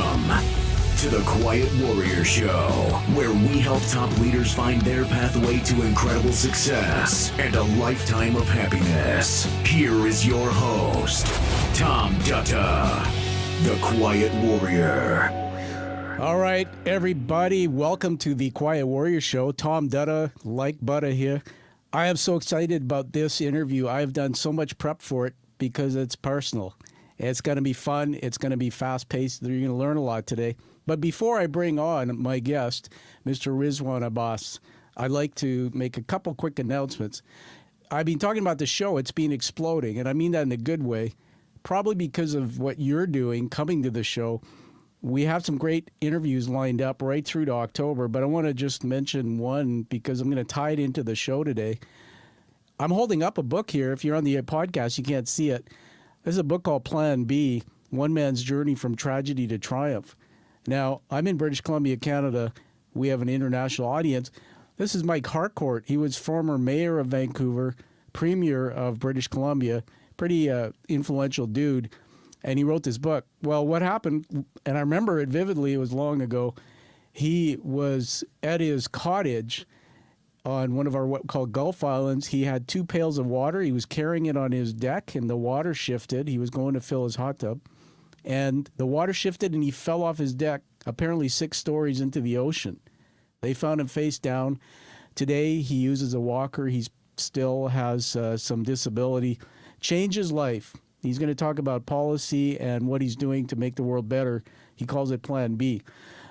Welcome to the Quiet Warrior Show, where we help top leaders find their pathway to incredible success and a lifetime of happiness. Here is your host, Tom Dutta, the Quiet Warrior. All right, everybody, welcome to the Quiet Warrior Show. Tom Dutta, like butter here. I am so excited about this interview. I've done so much prep for it because it's personal. It's going to be fun. It's going to be fast-paced. You're going to learn a lot today. But before I bring on my guest, Mr. Rizwaan Abbas, I'd like to make a couple quick announcements. I've been talking about the show. It's been exploding, and I mean that in a good way, probably because of what you're doing, coming to the show. We have some great interviews lined up right through to October, but I want to just mention one because I'm going to tie it into the show today. I'm holding up a book here. If you're on the podcast, you can't see it. This is a book called Plan B, One Man's Journey from Tragedy to Triumph. Now, I'm in British Columbia, Canada. We have an international audience. This is Mike Harcourt. He was former mayor of Vancouver, premier of British Columbia, pretty influential dude, and he wrote this book. Well, what happened, and I remember it vividly, it was long ago, he was at his cottage on one of our what we call Gulf Islands. He had 2 pails of water. He was carrying it on his deck, and the water shifted. He was going to fill his hot tub, and the water shifted, and he fell off his deck, apparently 6 stories into the ocean. They found him face down. Today, he uses a walker. He still has some disability. Changed his life. He's going to talk about policy and what he's doing to make the world better. He calls it Plan B.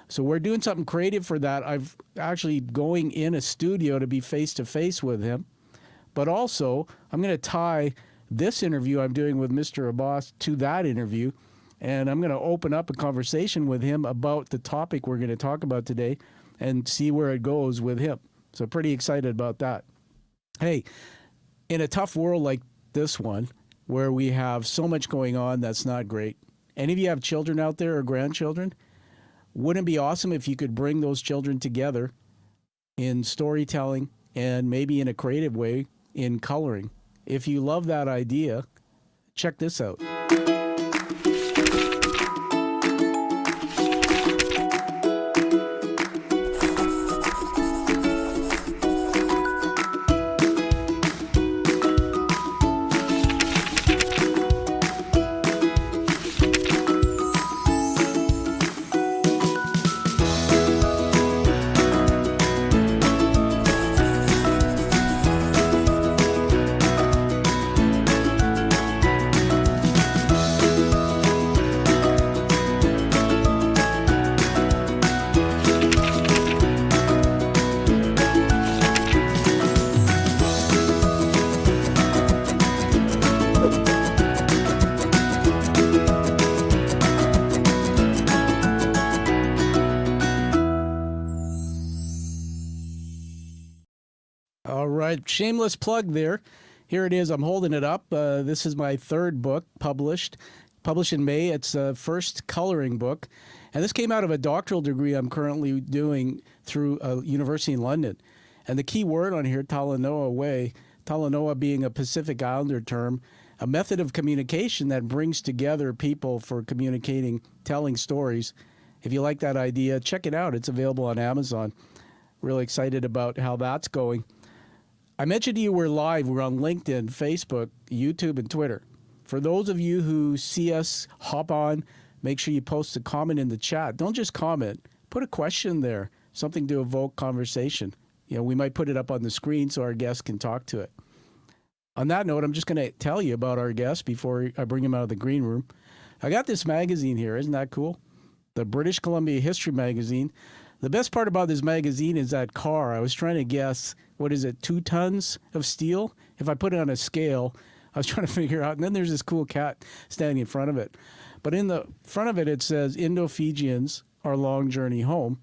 So we're doing something creative for that. I've actually going in a studio to be face-to-face with him. But also, I'm going to tie this interview I'm doing with Mr. Abbas to that interview. And I'm going to open up a conversation with him about the topic we're going to talk about today and see where it goes with him. So pretty excited about that. Hey, in a tough world like this one, where we have so much going on that's not great, any of you have children out there or grandchildren? Wouldn't it be awesome if you could bring those children together in storytelling and maybe in a creative way in coloring? If you love that idea, check this out. Shameless plug there. Here it is. I'm holding it up. This is my 3rd book published in May. It's a first coloring book. And this came out of a doctoral degree I'm currently doing through a university in London. And the key word on here, Talanoa Way, Talanoa being a Pacific Islander term, a method of communication that brings together people for communicating, telling stories. If you like that idea, check it out. It's available on Amazon. Really excited about how that's going. I mentioned to you we're live. We're on LinkedIn, Facebook, YouTube, and Twitter. For those of you who see us, hop on. Make sure you post a comment in the chat. Don't just comment. Put a question there, something to evoke conversation. You know, we might put it up on the screen so our guests can talk to it. On that note, I'm just going to tell you about our guest before I bring him out of the green room. I got this magazine here. Isn't that cool? The British Columbia History Magazine. The best part about this magazine is that car. I was trying to guess, what is it, 2 tons of steel? If I put it on a scale, I was trying to figure out, and then there's this cool cat standing in front of it. But in the front of it, it says, Indo-Fijians, Our Long Journey Home.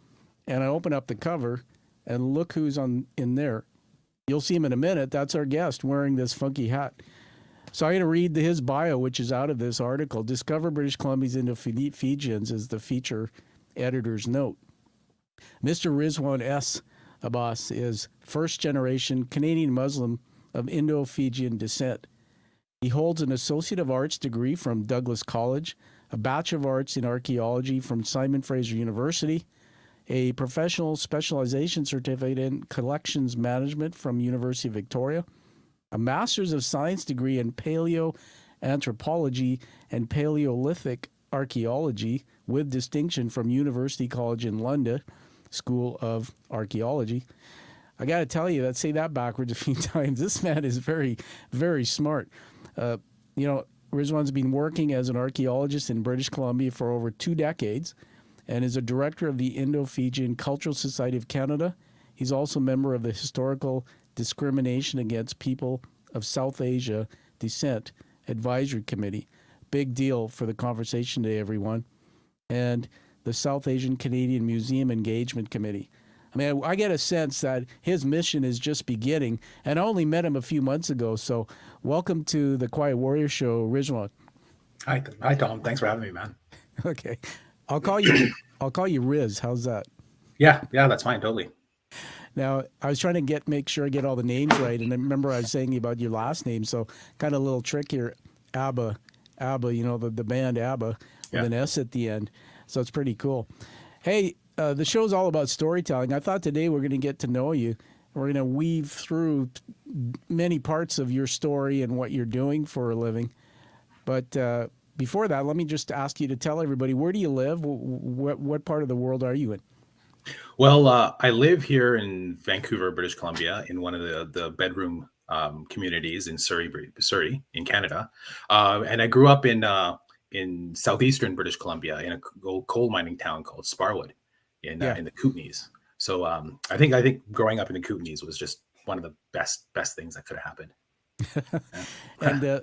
And I open up the cover, and look who's in there. You'll see him in a minute. That's our guest wearing this funky hat. So I'm going to read his bio, which is out of this article. Discover British Columbia's Indo-Fijians is the feature editor's note. Mr. Rizwaan S. Abbas is first-generation Canadian Muslim of Indo-Fijian descent. He holds an Associate of Arts degree from Douglas College, a Bachelor of Arts in Archaeology from Simon Fraser University, a Professional Specialization Certificate in Collections Management from University of Victoria, a Master's of Science degree in Paleoanthropology and Paleolithic Archaeology with distinction from University College in London, School of Archaeology. I got to tell you, say that backwards a few times. This man is very, very smart. Rizwaan's been working as an archaeologist in British Columbia for over 2 decades and is a director of the Indo-Fijian Cultural Society of Canada. He's also a member of the Historical Discrimination Against People of South Asia Descent Advisory Committee. Big deal for the conversation today, everyone. And the South Asian Canadian Museum Engagement Committee. I mean, I get a sense that his mission is just beginning, and I only met him a few months ago. So welcome to the Quiet Warrior Show, Rizwaan. Hi, Tom. Thanks for having me, man. Okay. I'll call you Riz. How's that? Yeah, that's fine, totally. Now, I was trying to make sure I get all the names right, and I remember I was saying about your last name, so kind of a little trick here. Abba, the band Abba with an S at the end. So it's pretty cool. Hey, the show's all about storytelling. I thought today we're going to get to know you. We're going to weave through many parts of your story and what you're doing for a living. But before that, let me just ask you to tell everybody, where do you live? What part of the world are you in? Well, I live here in Vancouver, British Columbia, in one of the bedroom communities in Surrey, in Canada. And I grew up in southeastern British Columbia in a coal mining town called Sparwood in the Kootenays. So I think growing up in the Kootenays was just one of the best things that could have happened. And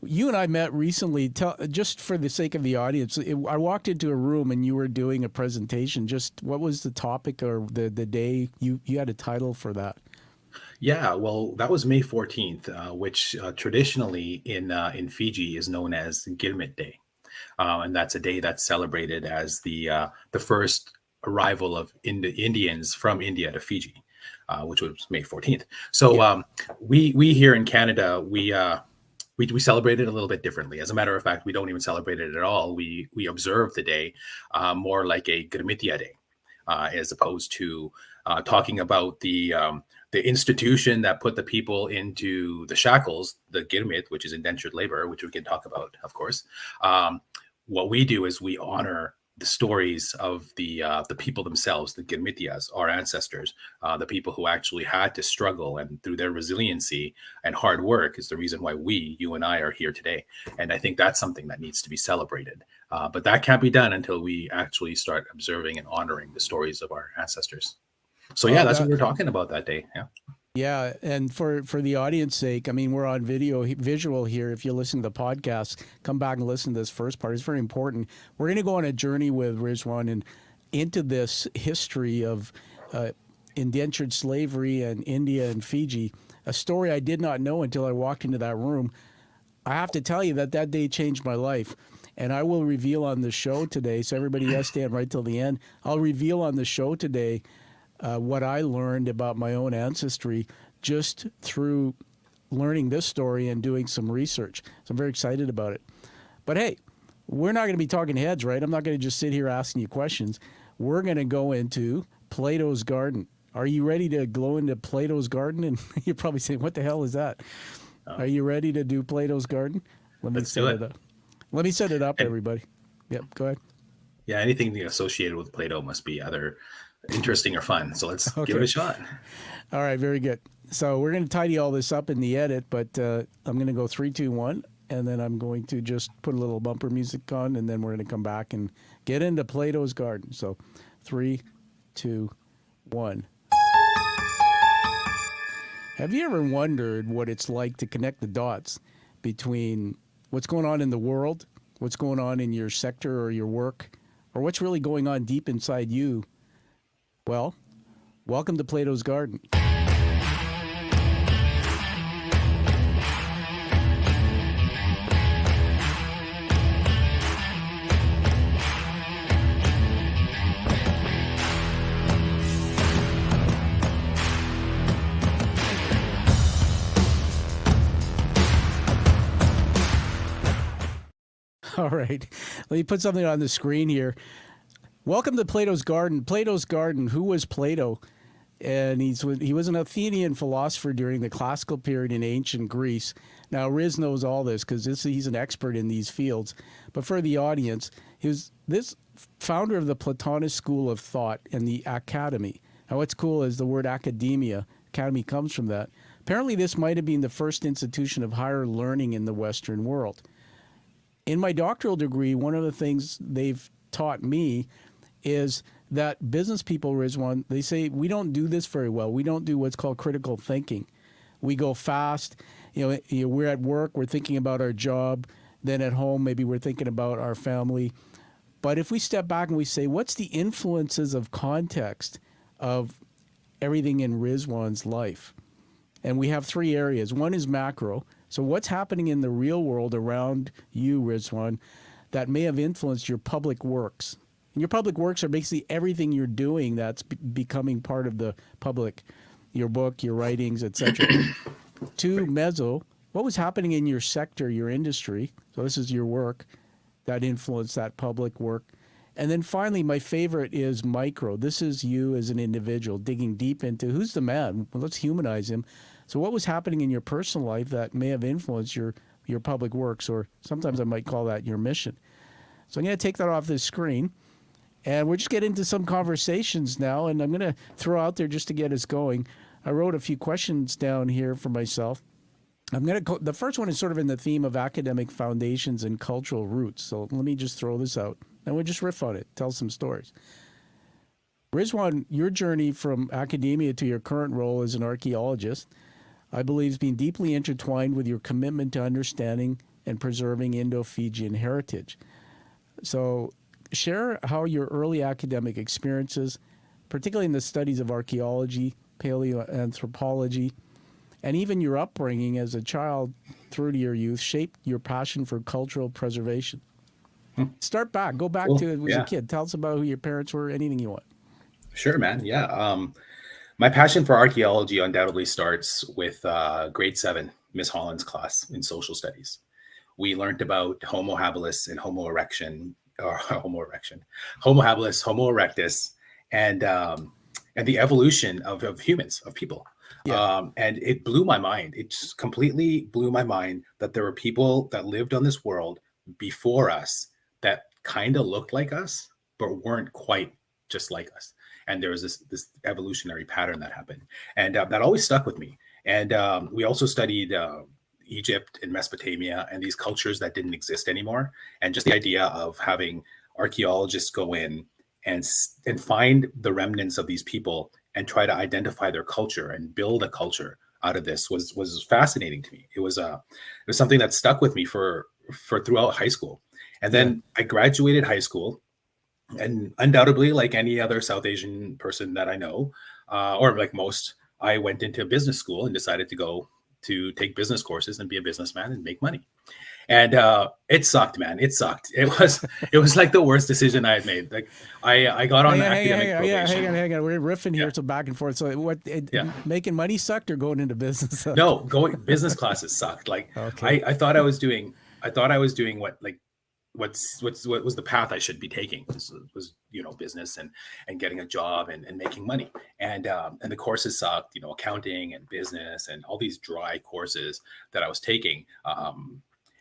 you and I met recently. Just for the sake of the audience, I walked into a room and you were doing a presentation. Just what was the topic or the day? You had a title for that. Yeah, well, that was May 14th, which traditionally in Fiji is known as GMIT Day. And that's a day that's celebrated as the first arrival of Indians from India to Fiji, which was May 14th. So we here in Canada, we celebrate it a little bit differently. As a matter of fact, we don't even celebrate it at all. We observe the day more like a Gurmitia Day, as opposed to talking about the institution that put the people into the shackles, the Gurmit, which is indentured labor, which we can talk about, of course. What we do is we honor the stories of the people themselves, the Gurmitias, our ancestors, the people who actually had to struggle, and through their resiliency and hard work is the reason why you and I are here today. And I think that's something that needs to be celebrated. But that can't be done until we actually start observing and honoring the stories of our ancestors. So that's what we're talking about that day. Yeah. Yeah, and for the audience sake, I mean, we're on visual here. If you listen to the podcast, come back and listen to this first part. It's very important. We're going to go on a journey with Rizwaan and into this history of indentured slavery in India and Fiji, a story I did not know until I walked into that room. I have to tell you that day changed my life. And I will reveal on the show today, so everybody has to stand right till the end. I'll reveal on the show today what I learned about my own ancestry just through learning this story and doing some research. So I'm very excited about it. But hey, we're not going to be talking heads, right? I'm not going to just sit here asking you questions. We're going to go into Platos Garden. Are you ready to go into Platos Garden? And you're probably saying, what the hell is that? Are you ready to do Platos Garden? Let's do it. Let me set it up, everybody. Yep, go ahead. Yeah, anything associated with Plato must be either interesting or fun. So let's give it a shot. All right, very good. So we're going to tidy all this up in the edit, but I'm going to go 3, 2, 1, and then I'm going to just put a little bumper music on, and then we're going to come back and get into Platos Garden. So 3, 2, 1. Have you ever wondered what it's like to connect the dots between what's going on in the world, what's going on in your sector or your work, or what's really going on deep inside you? Well, welcome to Platos Garden. All right. Let me put something on the screen here. Welcome to Plato's Garden. Plato's Garden. Who was Plato? And he was an Athenian philosopher during the classical period in ancient Greece. Now, Riz knows all this because he's an expert in these fields. But for the audience, he was this founder of the Platonist school of thought and the academy. Now, what's cool is the word academia. Academy comes from that. Apparently, this might have been the first institution of higher learning in the Western world. In my doctoral degree, one of the things they've taught me is that business people, Rizwaan, they say we don't do this very well. We don't do what's called critical thinking. We go fast. We're at work, we're thinking about our job. Then at home, maybe we're thinking about our family. But if we step back and we say, what's the influences of context of everything in Rizwaan's life? And we have three areas. One is macro. So what's happening in the real world around you, Rizwaan, that may have influenced your public works? And your public works are basically everything you're doing that's becoming part of the public, your book, your writings, etc. Two, meso. What was happening in your sector, your industry? So this is your work that influenced that public work. And then finally, my favorite is micro. This is you as an individual digging deep into who's the man. Well, let's humanize him. So what was happening in your personal life that may have influenced your public works, or sometimes I might call that your mission. So I'm going to take that off this screen, and we'll just get into some conversations now, and I'm going to throw out there just to get us going. I wrote a few questions down here for myself. The first one is sort of in the theme of academic foundations and cultural roots. So let me just throw this out, and we'll just riff on it, tell some stories. Rizwaan, your journey from academia to your current role as an archaeologist, I believe, has been deeply intertwined with your commitment to understanding and preserving Indo-Fijian heritage. So share how your early academic experiences, particularly in the studies of archaeology, paleoanthropology, and even your upbringing as a child through to your youth, shaped your passion for cultural preservation. Start back. Go back to when you were a kid. Tell us about who your parents were, anything you want. Sure, man. Yeah. My passion for archaeology undoubtedly starts with grade 7, Miss Holland's class in social studies. We learned about Homo habilis and Homo habilis, Homo erectus, and the evolution of humans, of people. Yeah. And it blew my mind. It just completely blew my mind that there were people that lived on this world before us that kind of looked like us, but weren't quite just like us. And there was this evolutionary pattern that happened. And that always stuck with me. And we also studied Egypt and Mesopotamia and these cultures that didn't exist anymore. And just the idea of having archaeologists go in and find the remnants of these people and try to identify their culture and build a culture out of this was fascinating to me. It was something that stuck with me for throughout high school. And then I graduated high school, and undoubtedly, like any other South Asian person that I know, or like most, I went into business school and decided to go to take business courses and be a businessman and make money. And it sucked, man. It sucked. It was like the worst decision I had made. Like I got on academic probation. Hang on. We're riffing here, so back and forth. So making money sucked or going into business sucked? No, business classes sucked. Like okay. I thought I was doing what was the path I should be taking was business and getting a job and making money. And the courses sucked, accounting and business and all these dry courses that I was taking.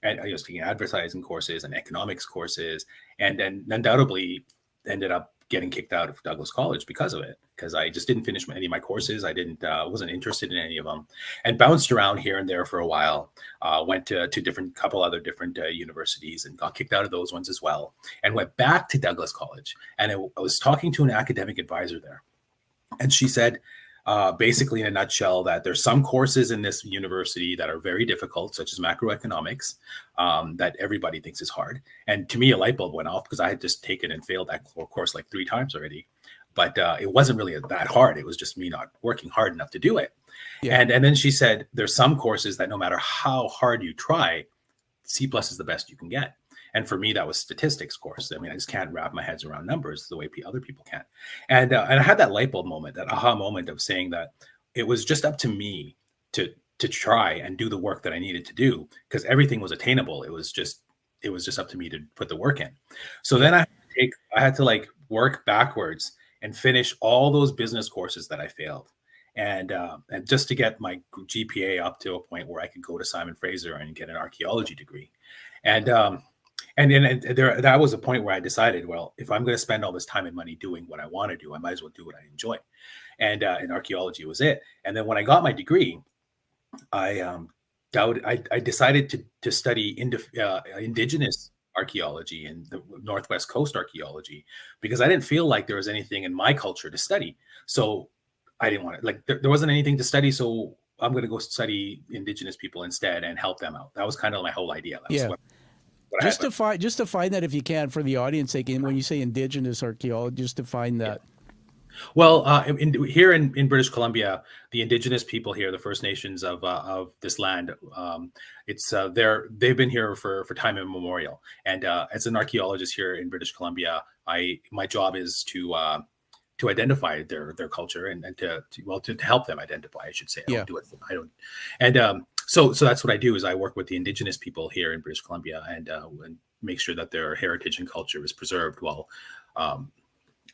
And I was taking advertising courses and economics courses, and then undoubtedly ended up getting kicked out of Douglas College because of it, because I just didn't finish any of my courses. I wasn't interested in any of them, and bounced around here and there for a while. Went to couple other different universities and got kicked out of those ones as well, and went back to Douglas College. And I was talking to an academic advisor there, and she said, basically in a nutshell, that there's some courses in this university that are very difficult, such as macroeconomics, that everybody thinks is hard. And to me, a light bulb went off because I had just taken and failed that course like 3 times already. But it wasn't really that hard. It was just me not working hard enough to do it. Yeah. And then she said, there's some courses that no matter how hard you try, C+ is the best you can get. And for me, that was statistics course. I mean, I just can't wrap my heads around numbers the way other people can. And I had that light bulb moment, that aha moment of saying that it was just up to me to try and do the work that I needed to do, because everything was attainable. It was just it was just up to me to put the work in. So then I had to like work backwards and finish all those business courses that I failed. And just to get my GPA up to a point where I could go to Simon Fraser and get an archaeology degree. And then that was a point where I decided, well, if I'm going to spend all this time and money doing what I want to do, I might as well do what I enjoy. And archaeology was it. And then when I got my degree, I decided to study indigenous archaeology and the Northwest Coast archaeology, because I didn't feel like there was anything in my culture to study. So I didn't want to, like, there wasn't anything to study. So I'm going to go study indigenous people instead and help them out. That was kind of my whole idea. That was what just to find that, if you can, for the audience sake, when you say indigenous archaeology, just define that. Well, here in British Columbia, the indigenous people here, the First Nations of this land, they've been here for time immemorial. And as an archaeologist here in British Columbia, my job is to identify their culture and to help them identify, I should say. I don't do it. And so that's what I do, is I work with the indigenous people here in British Columbia and make sure that their heritage and culture is preserved while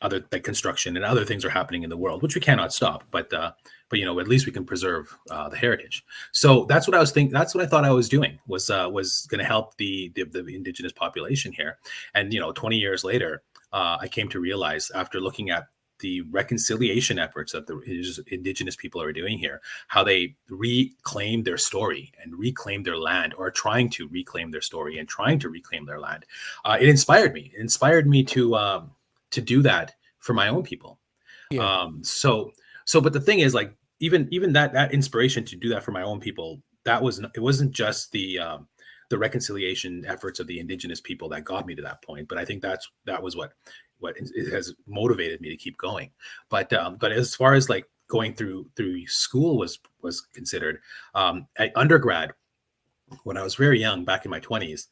other like construction and other things are happening in the world, which we cannot stop. But at least we can preserve the heritage. So that's what I was thinking. That's what I thought I was doing, was going to help the indigenous population here. And 20 years later, I came to realize, after looking at the reconciliation efforts that the indigenous people are doing here, how they reclaim their story and reclaim their land, or trying to reclaim their story and trying to reclaim their land. It inspired me. It inspired me to do that for my own people. But the thing is, like, even that inspiration to do that for my own people, it wasn't just the reconciliation efforts of the indigenous people that got me to that point. But I think that was what it has motivated me to keep going. But as far as like going through school was considered, at undergrad, when I was very young, back in my 20s,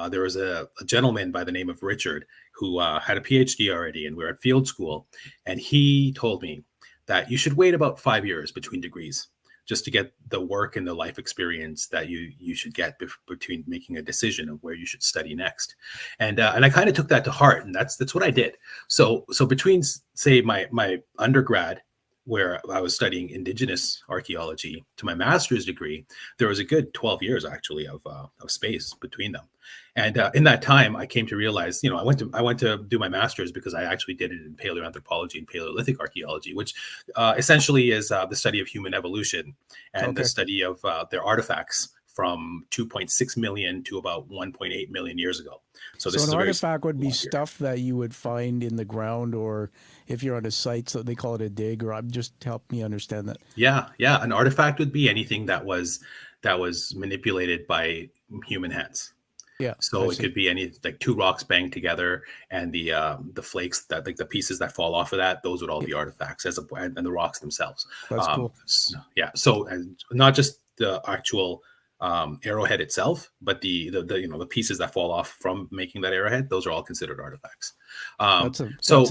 there was a gentleman by the name of Richard who had a PhD already, and we were at field school. And he told me that you should wait about 5 years between degrees, just to get the work and the life experience that you should get between making a decision of where you should study next. And I kind of took that to heart, and that's what I did. So between, say, my undergrad, where I was studying indigenous archaeology, to my master's degree, there was a good 12 years actually of space between them. And in that time, I came to realize, I went to do my master's because I actually did it in Paleoanthropology and Paleolithic archaeology, which essentially is the study of human evolution and the study of their artifacts from 2.6 million to about 1.8 million years ago. So an artifact would be stuff that you would find in the ground, or if you're on a site, so they call it a dig, or just help me understand that. Yeah. An artifact would be anything that was manipulated by human hands. Yeah. So it could be any, like, two rocks banged together, and the flakes, that, like, the pieces that fall off of that, those would all be artifacts, and the rocks themselves. That's cool. So not just the actual arrowhead itself, but the pieces that fall off from making that arrowhead, those are all considered artifacts. That's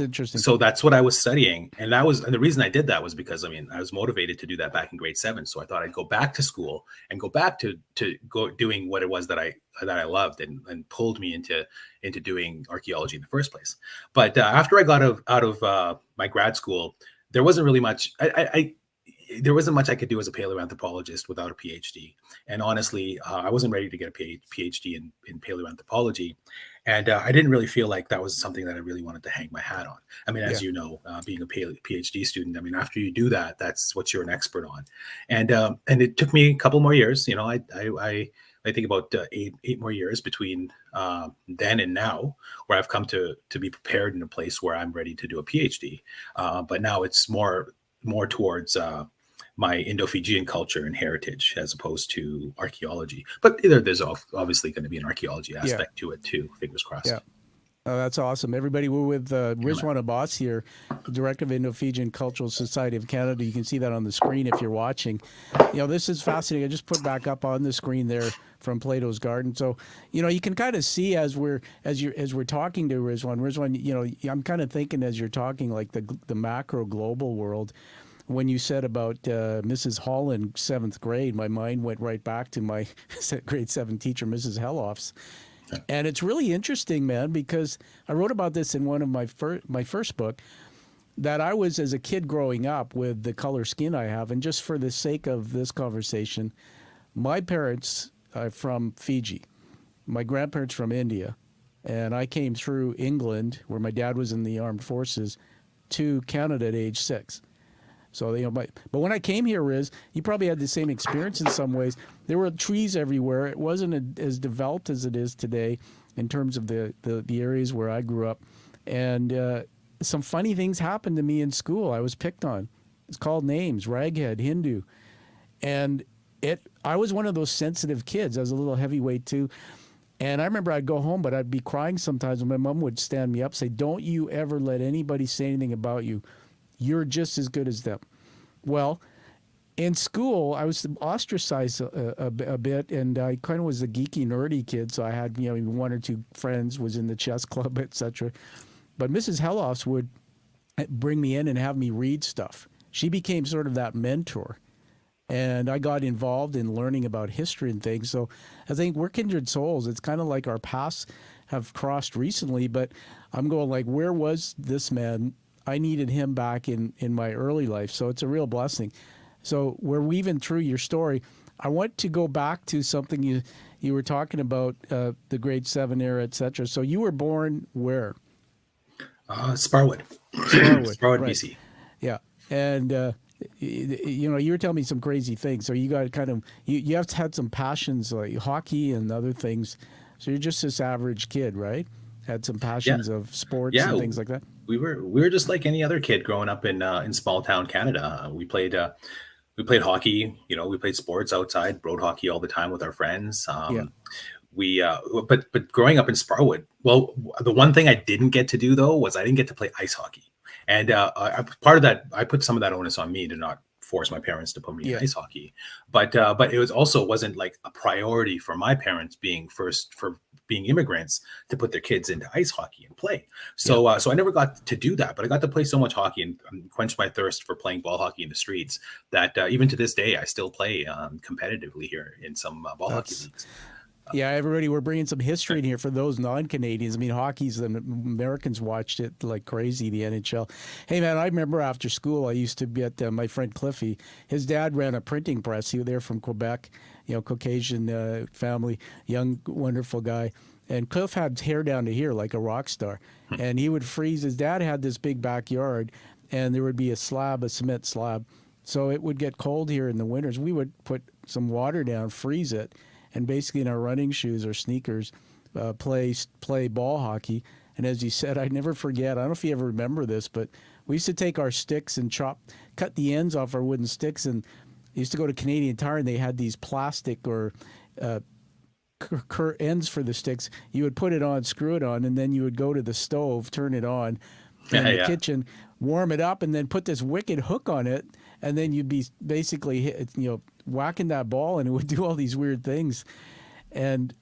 interesting. So that's what I was studying, and the reason I did that was because I was motivated to do that back in grade 7. So I thought I'd go back to school and go back to doing what it was that I loved and pulled me into doing archaeology in the first place. But after I got out of my grad school, there wasn't really much. There wasn't much I could do as a paleoanthropologist without a PhD. And honestly, I wasn't ready to get a PhD in paleoanthropology. And I didn't really feel like that was something that I really wanted to hang my hat on. As you know, being a PhD student, after you do that, that's what you're an expert on. And it took me a couple more years. I think about eight more years between then and now, where I've come to be prepared in a place where I'm ready to do a PhD. But now it's more towards my Indo-Fijian culture and heritage, as opposed to archaeology. But there's obviously going to be an archaeology aspect to it too. Fingers crossed. Yeah. Oh, that's awesome. Everybody, we're with Rizwaan Abbas here, the Director of Indo-Fijian Cultural Society of Canada. You can see that on the screen if you're watching. This is fascinating. I just put back up on the screen there from Platos Garden. So, you can kind of see as we're talking to Rizwaan, I'm kind of thinking as you're talking, like the macro global world. When you said about Mrs. Holland, 7th grade, my mind went right back to my grade 7 teacher, Mrs. Helloffs. And it's really interesting, man, because I wrote about this in one of my first book, that I was, as a kid growing up with the color skin I have, and just for the sake of this conversation, my parents are from Fiji, my grandparents from India, and I came through England, where my dad was in the armed forces, to Canada at age 6. So, but when I came here, Riz, you probably had the same experience in some ways. There were trees everywhere. It wasn't as developed as it is today in terms of the areas where I grew up. And some funny things happened to me in school. I was picked on. It's called names, raghead, Hindu. And I was one of those sensitive kids. I was a little heavyweight too. And I remember I'd go home, but I'd be crying sometimes when my mom would stand me up, say, "Don't you ever let anybody say anything about you. You're just as good as them." Well, in school, I was ostracized a bit, and I kind of was a geeky, nerdy kid. So I had, one or two friends, was in the chess club, etc. But Mrs. Helloffs would bring me in and have me read stuff. She became sort of that mentor. And I got involved in learning about history and things. So I think we're kindred souls. It's kind of like our paths have crossed recently, but I'm going like, where was this man? I needed him back in my early life. So it's a real blessing. So we're weaving through your story. I want to go back to something you were talking about, the grade 7 era, et cetera. So you were born where? Sparwood. Sparwood, right. BC. Yeah. And, you were telling me some crazy things. So you got you have had some passions like hockey and other things. So you're just this average kid, right? Had some passions of sports and things like that. We were just like any other kid growing up in small town Canada. We played hockey. We played sports outside, road hockey all the time with our friends. But growing up in Sparwood, well, the one thing I didn't get to do though was I didn't get to play ice hockey. And part of that, I put some of that onus on me to not force my parents to put me in ice hockey. But it wasn't like a priority for my parents being immigrants to put their kids into ice hockey and play. So I never got to do that, but I got to play so much hockey and quench my thirst for playing ball hockey in the streets that even to this day, I still play competitively here in some ball hockey leagues. Yeah, everybody, we're bringing some history in here for those non-Canadians. I mean, hockey's, the Americans watched it like crazy, the NHL. Hey, man, I remember after school, I used to be at my friend Cliffy. His dad ran a printing press. He was there from Quebec, Caucasian family, young, wonderful guy. And Cliff had hair down to here like a rock star. And he would freeze. His dad had this big backyard, and there would be a cement slab. So it would get cold here in the winters. We would put some water down, freeze it, and basically in our running shoes or sneakers, play ball hockey. And as you said, I never forget, I don't know if you ever remember this, but we used to take our sticks and cut the ends off our wooden sticks. And I used to go to Canadian Tire, and they had these plastic or ends for the sticks. You would put it on, screw it on, and then you would go to the stove, turn it on in the kitchen, warm it up, and then put this wicked hook on it. And then you'd be basically, whacking that ball, and it would do all these weird things. And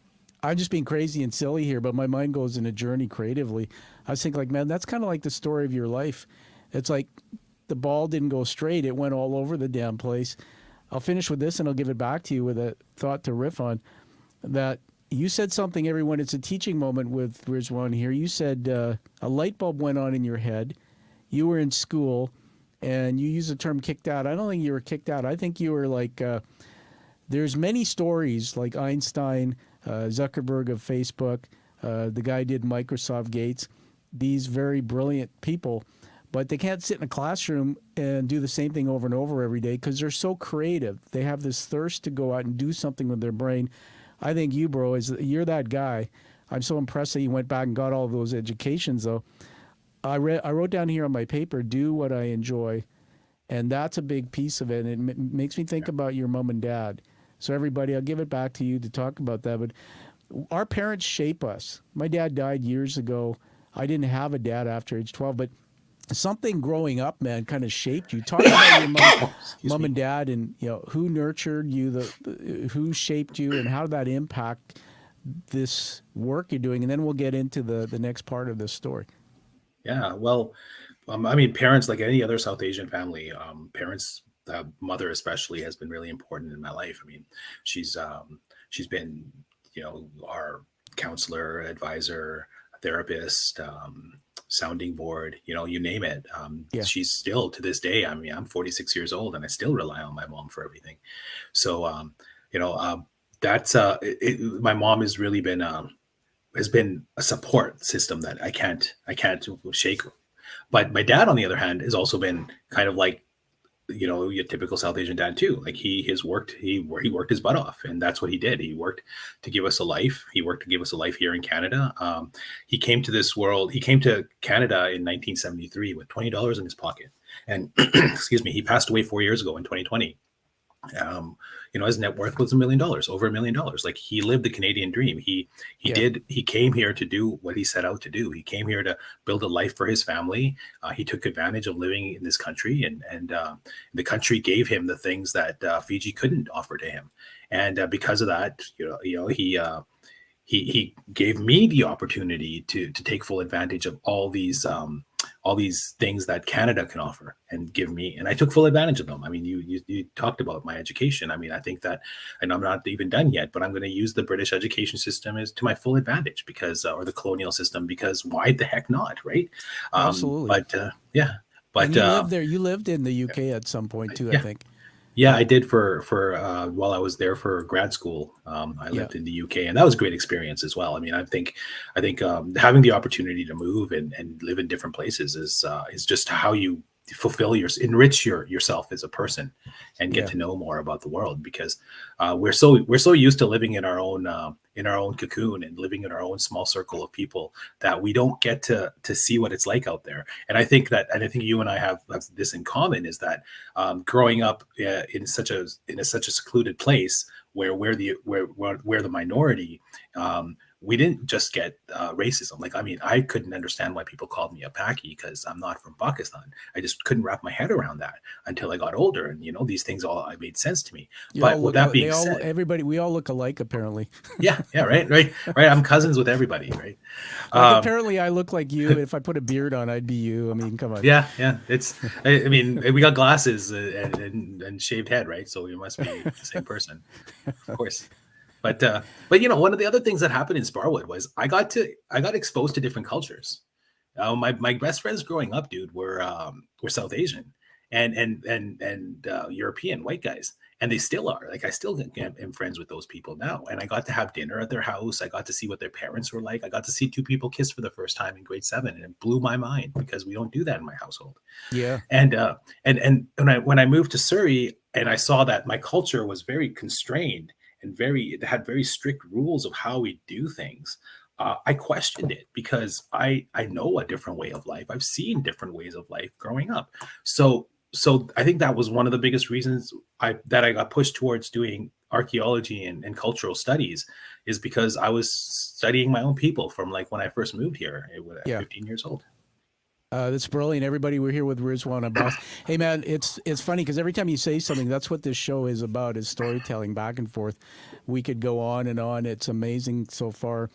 I'm just being crazy and silly here, but my mind goes in a journey creatively. I was thinking, like, man, that's kind of like the story of your life. It's like the ball didn't go straight. It went all over the damn place. I'll finish with this, and I'll give it back to you with a thought to riff on. That you said something, everyone. It's a teaching moment with Rizwaan here. You said a light bulb went on in your head. You were in school, and you used the term kicked out. I don't think you were kicked out. I think you were like, there's many stories like Einstein, Zuckerberg of Facebook, the guy did Microsoft, Gates, these very brilliant people, but they can't sit in a classroom and do the same thing over and over every day because they're so creative. They have this thirst to go out and do something with their brain. I think you, bro, you're that guy. I'm so impressed that you went back and got all of those educations, though. I wrote down here on my paper, do what I enjoy, and that's a big piece of it. And it makes me think about your mom and dad. So everybody, I'll give it back to you to talk about that. But our parents shape us. My dad died years ago. I didn't have a dad after age 12, but something growing up, man, kind of shaped you. Talk about your mom and dad, and who nurtured you, who shaped you, and how did that impact this work you're doing. And then we'll get into the next part of this story. Yeah, well, I mean, parents, like any other South Asian family, parents, mother especially, has been really important in my life. I mean, she's been, our counselor, advisor, therapist, sounding board, you name it. Yeah. She's still to this day. I mean, I'm 46 years old and I still rely on my mom for everything. So, that's my mom has been a support system that I can't shake. But my dad, on the other hand, has also been kind of like, your typical South Asian dad too. Like he worked his butt off, and that's what he did. He worked to give us a life. He worked to give us a life here in Canada. He came to Canada in 1973 with $20 in his pocket, and excuse me, he passed away 4 years ago in 2020. His net worth was $1 million, over $1 million. Like, he lived the Canadian dream. He came here to do what he set out to do. He came here to build a life for his family. He took advantage of living in this country, and the country gave him the things that Fiji couldn't offer to him. And because of that, he gave me the opportunity to take full advantage of all these things that Canada can offer and give me. And I took full advantage of them. I mean, you talked about my education. I mean, I think that, and I'm not even done yet, but I'm going to use the British education system as to my full advantage, because, or the colonial system, because why the heck not, right? Absolutely. But and you lived there. You lived in the UK at some point too, I think. Yeah, I did for while I was there for grad school. I lived in the UK, and that was a great experience as well. I mean, I think having the opportunity to move and live in different places is just how you enrich yourself as a person and get to know more about the world, because we're so used to living in our own cocoon and living in our own small circle of people that we don't get to see what it's like out there. And I think you and I have this in common, is that growing up in such a secluded place where we're the minority, we didn't just get racism. Like, I mean, I couldn't understand why people called me a Paki, because I'm not from Pakistan. I just couldn't wrap my head around that until I got older, and these things all made sense to me. But with that being said, we all look alike, apparently. Yeah, right. I'm cousins with everybody, right? Like, apparently, I look like you. If I put a beard on, I'd be you. I mean, come on. Yeah. I mean, we got glasses and shaved head, right? So we must be the same person, of course. But one of the other things that happened in Sparwood was I got exposed to different cultures. My best friends growing up, dude, were South Asian and European white guys, and they still are. Like, I still am friends with those people now, and I got to have dinner at their house. I got to see what their parents were like. I got to see two people kiss for the first time in grade 7, and it blew my mind, because we don't do that in my household. Yeah. And when I moved to Surrey, and I saw that my culture was very constrained and it had very strict rules of how we do things, I questioned it, because I know a different way of life. I've seen different ways of life growing up. So I think that was one of the biggest reasons that I got pushed towards doing archaeology and cultural studies, is because I was studying my own people from, like, when I first moved here at 15 years old. That's brilliant. Everybody, we're here with Rizwaan Abbas. Hey, man, it's funny, because every time you say something, that's what this show is about, is storytelling back and forth. We could go on and on. It's amazing so far.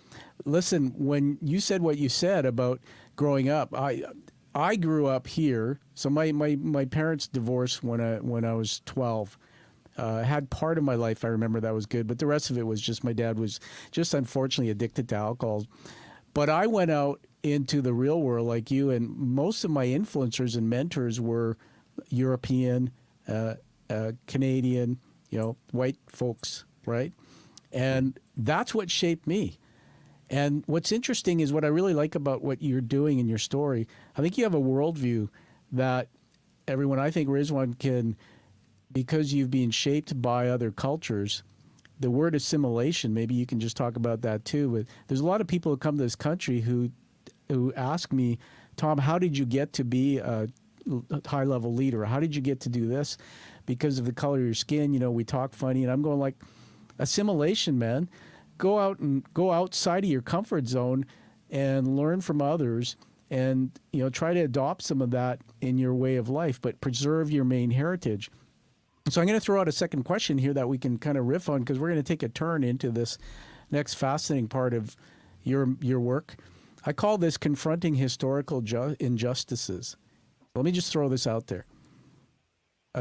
Listen, when you said what you said about growing up, I grew up here. So my parents divorced when I was 12. Had part of my life I remember that was good, but the rest of it was just, my dad was just unfortunately addicted to alcohol. But I went out into the real world like you, and most of my influencers and mentors were European, Canadian, white folks, right? And that's what shaped me. And what's interesting is, what I really like about what you're doing in your story, I think you have a worldview that everyone, I think, Rizwaan, can, because you've been shaped by other cultures. The word assimilation, maybe you can just talk about that too. But there's a lot of people who come to this country who ask me, Tom, how did you get to be a high-level leader? How did you get to do this? Because of the color of your skin, we talk funny. And I'm going, like, assimilation, man. Go outside of your comfort zone and learn from others, and try to adopt some of that in your way of life, but preserve your main heritage. So I'm going to throw out a second question here that we can kind of riff on, because we're going to take a turn into this next fascinating part of your work. I call this confronting historical injustices. Let me just throw this out there.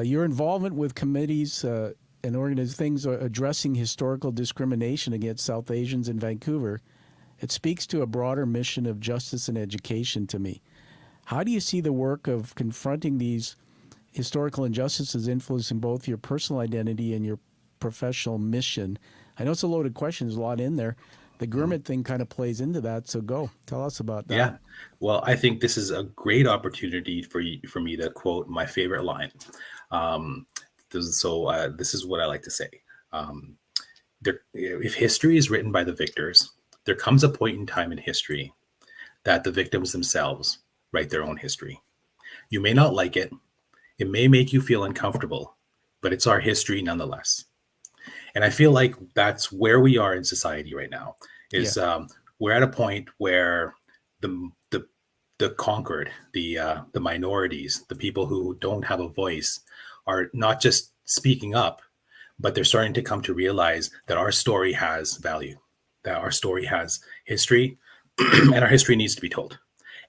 Your involvement with committees and things addressing historical discrimination against South Asians in Vancouver It speaks to a broader mission of justice and education to me. How do you see the work of confronting these historical injustices influencing both your personal identity and your professional mission? I know it's a loaded question. There's a lot in there. The Gurmit thing kind of plays into that. So go. Tell us about that. Yeah. Well, I think this is a great opportunity for me to quote my favorite line. This is what I like to say. If history is written by the victors, there comes a point in time in history that the victims themselves write their own history. You may not like it. It may make you feel uncomfortable, but it's our history nonetheless. And I feel like that's where we are in society right now. We're at a point where the conquered, the minorities, the people who don't have a voice, are not just speaking up, but they're starting to come to realize that our story has value, that our story has history, and our history needs to be told.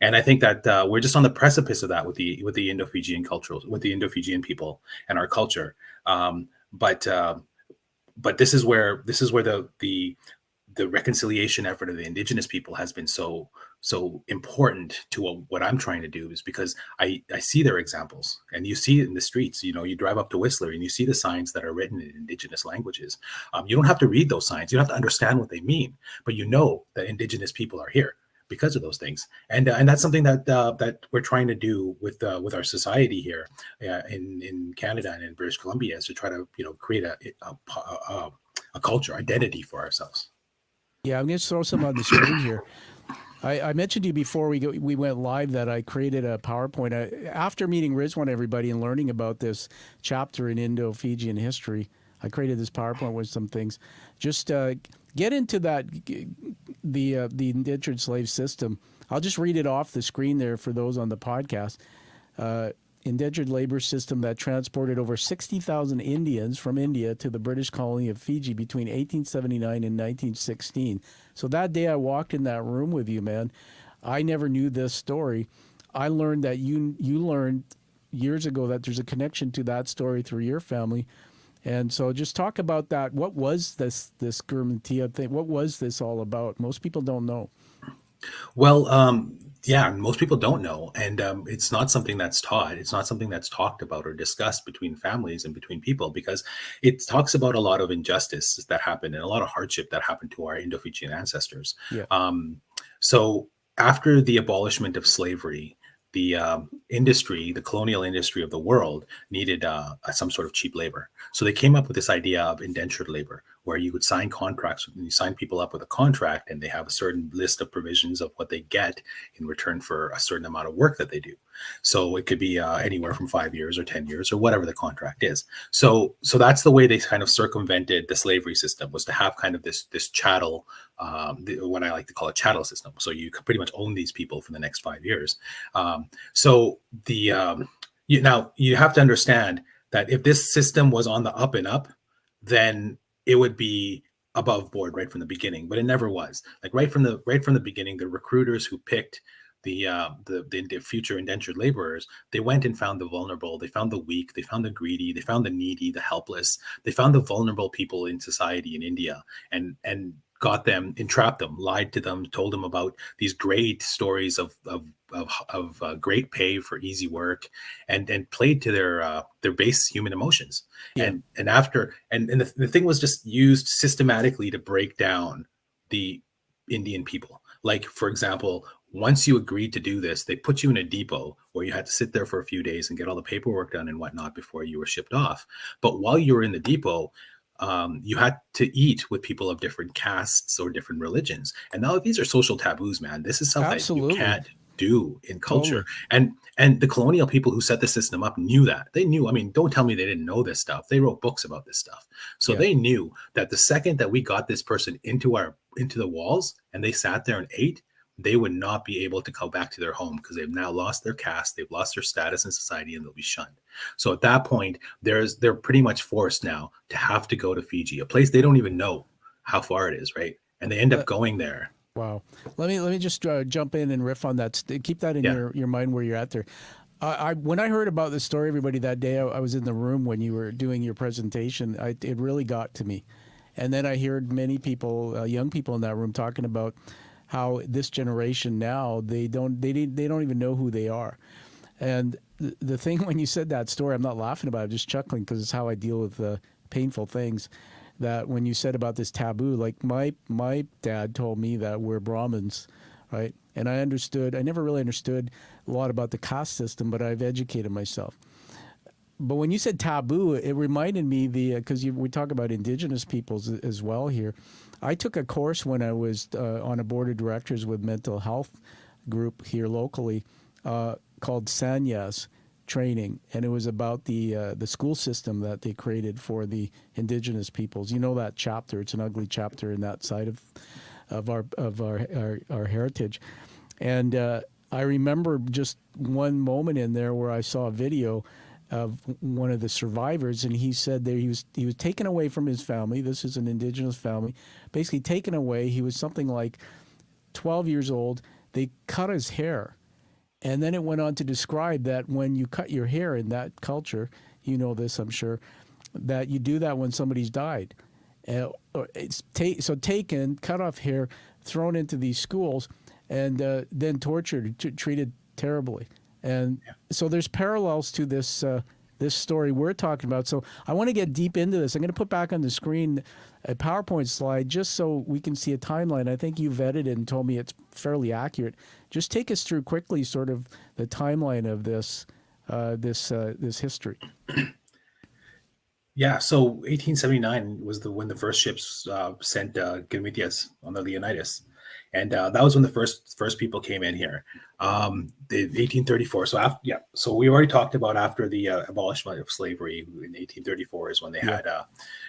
And I think that we're just on the precipice of that with the Indo-Fijian with the Indo-Fijian people and our culture. But this is where the reconciliation effort of the Indigenous people has been so important to what I'm trying to do, is because I see their examples, and you see it in the streets. You drive up to Whistler and you see the signs that are written in Indigenous languages. You don't have to read those signs. You don't have to understand what they mean, but you know that Indigenous people are here because of those things, and that's something that we're trying to do with our society here in Canada and in British Columbia, is to try to create a culture identity for ourselves. Yeah, I'm going to throw some on the screen here. I mentioned to you before we went live that I created a PowerPoint. After meeting Rizwaan, everybody, and learning about this chapter in Indo-Fijian history, I created this PowerPoint with some things. Just get into that, the indentured slave system. I'll just read it off the screen there for those on the podcast. Indentured labor system that transported over 60,000 Indians from India to the British colony of Fiji between 1879 and 1916. So that day I walked in that room with you, man, I never knew this story. I learned that you learned years ago that there's a connection to that story through your family. And so just talk about that. What was this Gurmantia thing? What was this all about? Most people don't know. Well, yeah, most people don't know. And it's not something that's taught. It's not something that's talked about or discussed between families and between people, because it talks about a lot of injustice that happened and a lot of hardship that happened to our Indo-Fijian ancestors. Yeah. So after the abolishment of slavery, the colonial industry of the world needed some sort of cheap labor. So they came up with this idea of indentured labor, where you would sign contracts, and you sign people up with a contract, and they have a certain list of provisions of what they get in return for a certain amount of work that they do. So it could be anywhere from 5 years or 10 years or whatever the contract is. So that's the way they kind of circumvented the slavery system, was to have kind of this chattel, what I like to call a chattel system. So you can pretty much own these people for the next 5 years. Now you have to understand that if this system was on the up and up, then it would be above board right from the beginning, but it never was. Like right from the beginning, the recruiters who picked the future indentured laborers, they went and found the vulnerable, they found the weak, they found the greedy, they found the needy, the helpless, they found the vulnerable people in society in India, and got them, entrapped them, lied to them, told them about these great stories of great pay for easy work, and played to their base human emotions. Yeah. And the thing was just used systematically to break down the Indian people. Like, for example, once you agreed to do this, they put you in a depot where you had to sit there for a few days and get all the paperwork done and whatnot before you were shipped off. But while you were in the depot, you had to eat with people of different castes or different religions. And now these are social taboos, man. This is something Absolutely. That you can't do in culture. Totally. And the colonial people who set the system up knew that. They knew, I mean, don't tell me they didn't know this stuff. They wrote books about this stuff. So They knew that the second that we got this person into the walls and they sat there and ate, they would not be able to go back to their home, because they've now lost their caste, they've lost their status in society, and they'll be shunned. So at that point, they're pretty much forced now to have to go to Fiji, a place they don't even know how far it is, right? And they end up going there. Wow. Let me just jump in and riff on that. Keep that in your mind where you're at there. When I heard about this story, everybody, that day I was in the room when you were doing your presentation, it really got to me. And then I heard many people, young people in that room, talking about how this generation now they don't even know who they are. And the thing when you said that story, I'm not laughing about it, I'm just chuckling because it's how I deal with painful things. That when you said about this taboo, like my dad told me that we're Brahmins, right? And I never really understood a lot about the caste system, but I've educated myself. But when you said taboo, it reminded me because we talk about Indigenous peoples as well here. I took a course when I was on a board of directors with mental health group here locally called Sanyas training, and it was about the school system that they created for the Indigenous peoples. You know that chapter; it's an ugly chapter in that side of our heritage. And I remember just one moment in there where I saw a video of one of the survivors, and he said that he was taken away from his family. This is an Indigenous family, basically taken away. He was something like 12 years old. They cut his hair. And then it went on to describe that when you cut your hair in that culture, you know this, I'm sure, that you do that when somebody's died. So taken, cut off hair, thrown into these schools, and then tortured, treated terribly. And so there's parallels to this this story we're talking about. So I want to get deep into this. I'm going to put back on the screen a PowerPoint slide just so we can see a timeline. I think you vetted it and told me it's fairly accurate. Just take us through quickly sort of the timeline of this this history. Yeah, so 1879 was when the first ships sent Gilmitias on the Leonidas, and that was when the first people came in here. The 1834. So we already talked about after the abolishment of slavery in 1834 is when they had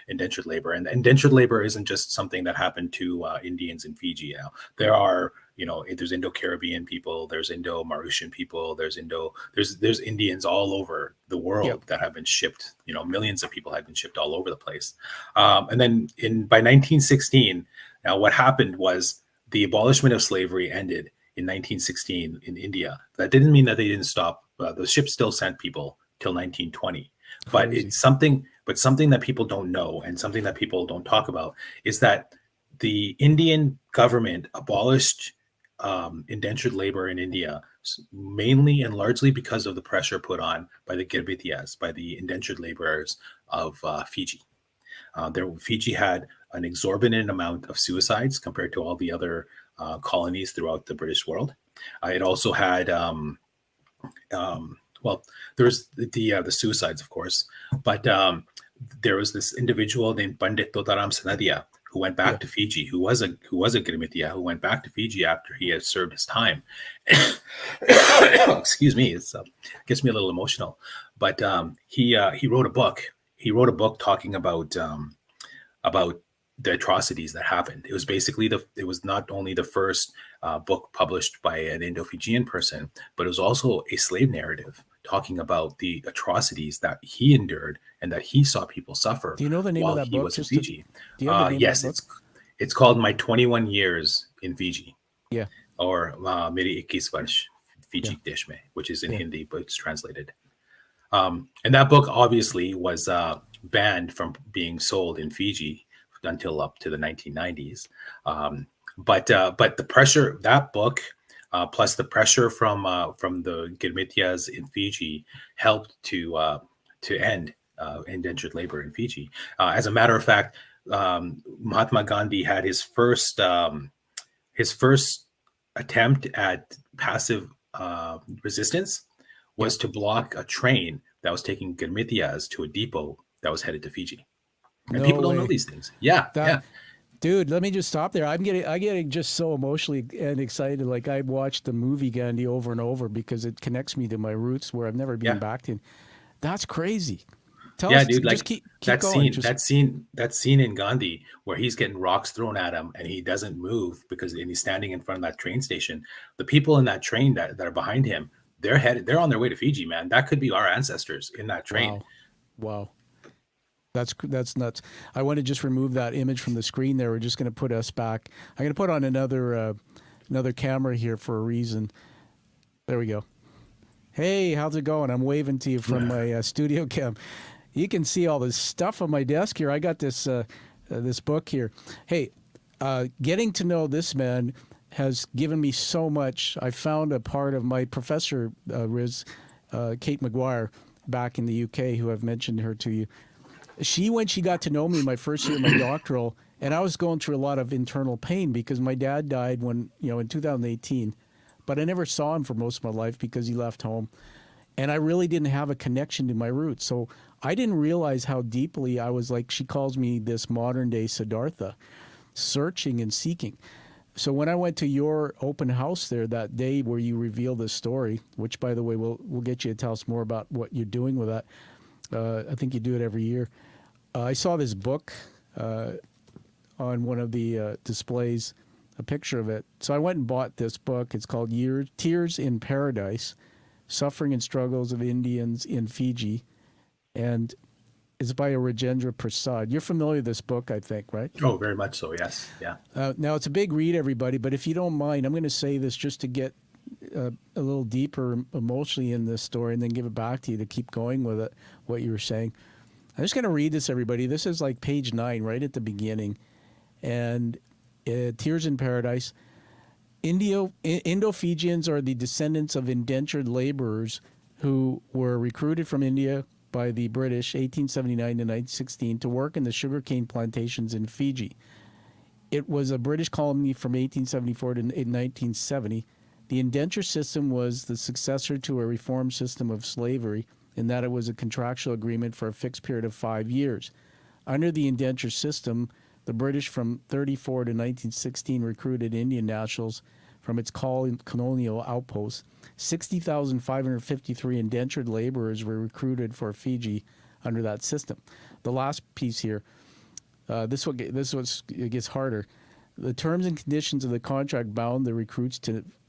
indentured labor, and indentured labor isn't just something that happened to Indians in Fiji. Now there are, there's Indo-Caribbean people, there's Indo-Mauritian people, there's Indians all over the world that have been shipped. Millions of people have been shipped all over the place. And then by 1916, now what happened was the abolishment of slavery ended in 1916 in India. That didn't mean that they didn't stop. The ships still sent people till 1920. But it's something that people don't know, and something that people don't talk about, is that the Indian government abolished indentured labor in India, mainly and largely because of the pressure put on by the Gilmitias, by the indentured laborers of Fiji. Fiji had an exorbitant amount of suicides compared to all the other colonies throughout the British world. It also had, there's the suicides, of course, but there was this individual named Pandit Totaram Sanadia who went back to Fiji, who was a Gilmitia, who went back to Fiji after he had served his time. Excuse me, it gets me a little emotional. But he wrote a book. He wrote a book talking about the atrocities that happened. It was basically it was not only the first book published by an Indo-Fijian person, but it was also a slave narrative talking about the atrocities that he endured and that he saw people suffer. Do you know the name of that book? He was in Fiji. Do you have the name yes, of that book? It's called My 21 Years in Fiji. Yeah. Or Meri 21 Varsh Fiji Desh Mein, which is in Hindi, but it's translated. And that book obviously was banned from being sold in Fiji until up to the 1990s. But the pressure, that book, plus the pressure from the Gilmitias in Fiji, helped to end indentured labor in Fiji. As a matter of fact, Mahatma Gandhi had his first attempt at passive resistance was to block a train that was taking Gilmitias to a depot that was headed to Fiji. And people don't know these things. Yeah. Dude, let me just stop there. I'm getting just so emotionally and excited. Like, I watched the movie Gandhi over and over because it connects me to my roots where I've never been back to. That's crazy. Tell us, dude, just keep that going. That scene in Gandhi where he's getting rocks thrown at him and he doesn't move and he's standing in front of that train station. The people in that train that are behind him, they're on their way to Fiji, man. That could be our ancestors in that train. Wow. That's nuts. I want to just remove that image from the screen there. We're just going to put us back. I'm going to put on another camera here for a reason. There we go. Hey, how's it going? I'm waving to you from my studio cam. You can see all this stuff on my desk here. I got this this book here. Hey, getting to know this man has given me so much. I found a part of my professor, Kate McGuire, back in the UK, who I've mentioned her to you. When she got to know me my first year of my doctoral, and I was going through a lot of internal pain because my dad died in 2018, but I never saw him for most of my life because he left home. And I really didn't have a connection to my roots. So I didn't realize how deeply I was, like she calls me, this modern day Siddhartha, searching and seeking. So when I went to your open house there that day where you revealed this story, which, by the way, we'll get you to tell us more about what you're doing with that. I think you do it every year. I saw this book on one of the displays, a picture of it. So I went and bought this book. It's called Tears in Paradise, Suffering and Struggles of Indians in Fiji. And it's by Rajendra Prasad. You're familiar with this book, I think, right? Oh, very much so, yes. Yeah. Now, it's a big read, everybody, but if you don't mind, I'm going to say this just to get a little deeper emotionally in this story and then give it back to you to keep going with it, what you were saying. I'm just going to read this, everybody. This is like page 9, right at the beginning. And Tears in Paradise. Indo-Fijians are the descendants of indentured laborers who were recruited from India by the British 1879 to 1916 to work in the sugarcane plantations in Fiji. It was a British colony from 1874 to 1970. The indenture system was the successor to a reform system of slavery in that it was a contractual agreement for a fixed period of 5 years. Under the indenture system, the British from 1934 to 1916 recruited Indian nationals from its colonial outposts. 60,553 indentured laborers were recruited for Fiji under that system. The last piece here, it gets harder. The terms and conditions of the contract bound the recruits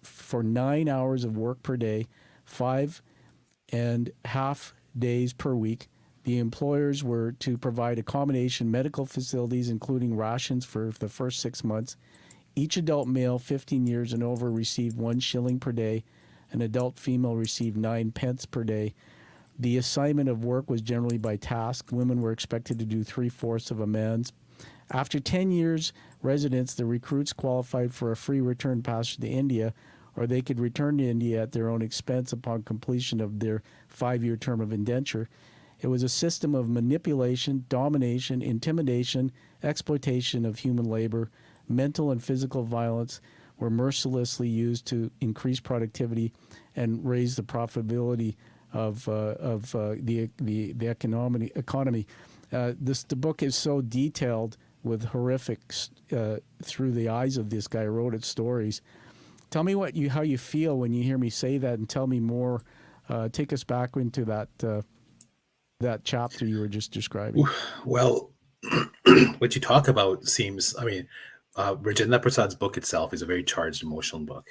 for 9 hours of work per day, 5.5 days per week. The employers were to provide accommodation, medical facilities, including rations for the first 6 months. Each adult male 15 years and over received 1 shilling per day. An adult female received 9 pence per day. The assignment of work was generally by task. Women were expected to do 3/4 of a man's. After 10 years residence, the recruits qualified for a free return passage to India, or they could return to India at their own expense upon completion of their 5-year term of indenture. It was a system of manipulation, domination, intimidation, exploitation of human labor. Mental and physical violence were mercilessly used to increase productivity and raise the profitability of the economy. The book is so detailed with horrific, through the eyes of this guy who wrote it, stories. Tell me how you feel when you hear me say that, and tell me more. Take us back into that chapter you were just describing. Well, what you talk about seems, Rajendra Prasad's book itself is a very charged emotional book.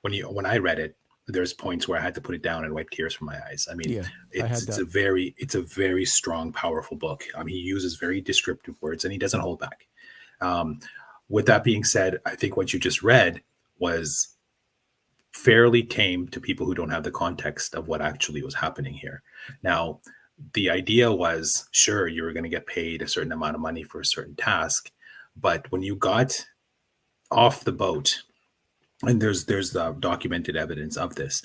When I read it, there's points where I had to put it down and wipe tears from my eyes. It's a very strong, powerful book. He uses very descriptive words and he doesn't hold back. With that being said, I think what you just read was fairly tame to people who don't have the context of what actually was happening here. Now, the idea was, sure, you were going to get paid a certain amount of money for a certain task, but when you got off the boat, and there's documented evidence of this,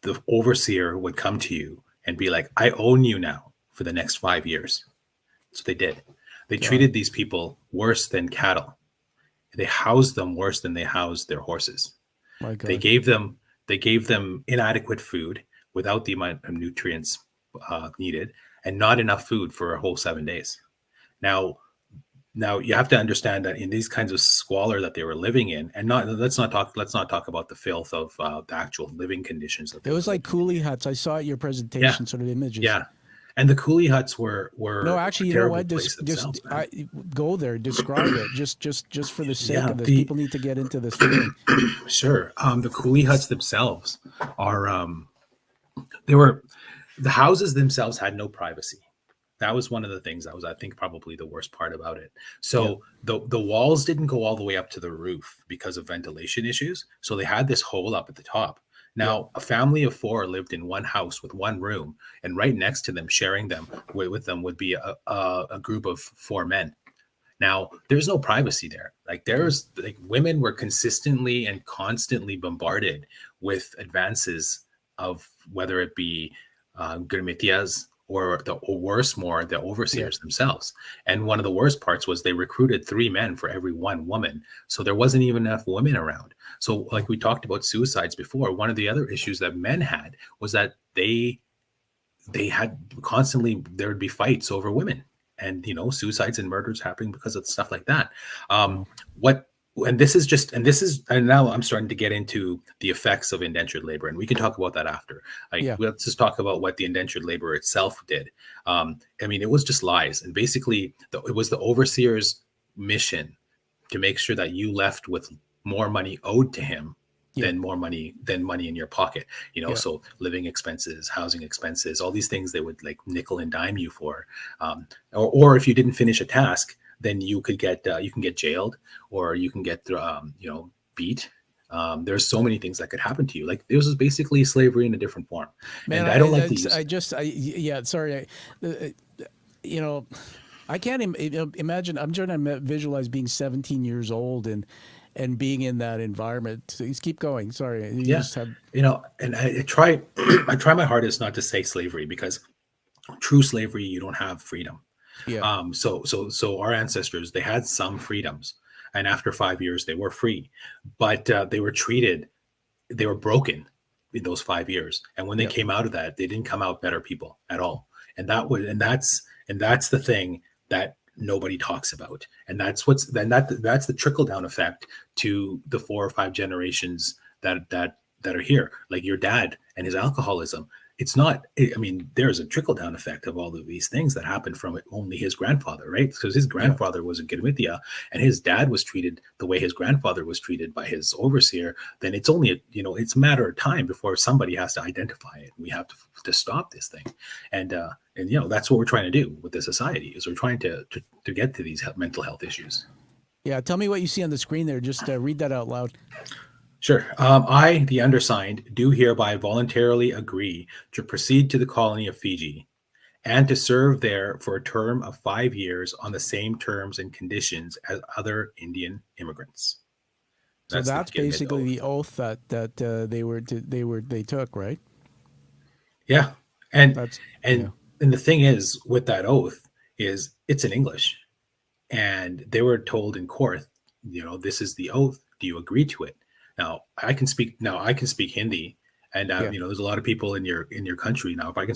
the overseer would come to you and be like, I own you now for the next 5 years. So they did. They treated these people worse than cattle. They housed them worse than they housed their horses. My God. They gave them inadequate food without the amount of nutrients needed, and not enough food for a whole 7 days. Now you have to understand that in these kinds of squalor that they were living in, and let's not talk about the filth of the actual living conditions. It was like coolie huts. I saw at your presentation, sort of images. Yeah, and the coolie huts were no, actually, you know what? Just go there, describe it, just for the sake of this. People need to get into this feeling. Sure. The coolie huts themselves are the houses themselves had no privacy. That was one of the things that was, I think, probably the worst part about it. So the walls didn't go all the way up to the roof because of ventilation issues. So they had this hole up at the top. Now, a family of 4 lived in one house with one room, and right next to them, sharing them with them, would be a group of 4 men. Now, there's no privacy there. Like women were consistently and constantly bombarded with advances of whether it be Gurmitias or worse more, the Yeah. overseers themselves. And one of the worst parts was they recruited 3 men for every 1 woman. So there wasn't even enough women around. So like we talked about suicides before, one of the other issues that men had was that they had constantly, there would be fights over women, and suicides and murders happening because of stuff like that. Wow. What and now I'm starting to get into the effects of indentured labor, and we can talk about that after. Like, Yeah. let's just talk about what the indentured labor itself did. I mean, it was just lies, and basically it was the overseer's mission to make sure that you left with more money owed to him Yeah. than money in your pocket. Yeah. So living expenses, housing expenses, all these things they would like nickel and dime you for. Or if you didn't finish a task, then you can get jailed, or you can get beat. There's so many things that could happen to you. Like, this was basically slavery in a different form. Man, And I don't like to use yeah, sorry. I can't imagine. I'm trying to visualize being 17 years old and being in that environment. So just keep going. Sorry. And I try I try my hardest not to say slavery, because true slavery, you don't have freedom. Yeah. So our ancestors, they had some freedoms, and after 5 years they were free, but they were broken in those 5 years. And when they came out of that, they didn't come out better people at all. And that's the thing that nobody talks about. And that's the trickle down effect to the 4 or 5 generations that are here. Like your dad and his alcoholism. It's not, I mean, there's a trickle down effect of all of these things that happened from only his grandfather, right? Because his grandfather was a Girmitia, and his dad was treated the way his grandfather was treated by his overseer. Then it's only, it's a matter of time before somebody has to identify it. We have to stop this thing. And that's what we're trying to do with the society, is we're trying to get to these mental health issues. Yeah. Tell me what you see on the screen there. Just read that out loud. Sure. I, the undersigned, do hereby voluntarily agree to proceed to the colony of Fiji and to serve there for a term of 5 years on the same terms and conditions as other Indian immigrants. So that's basically the oath that they took, right? Yeah. And the thing is with that oath is it's in English, and they were told in court, this is the oath. Do you agree to it? Now I can speak Hindi, and there's a lot of people in your country now. If I can,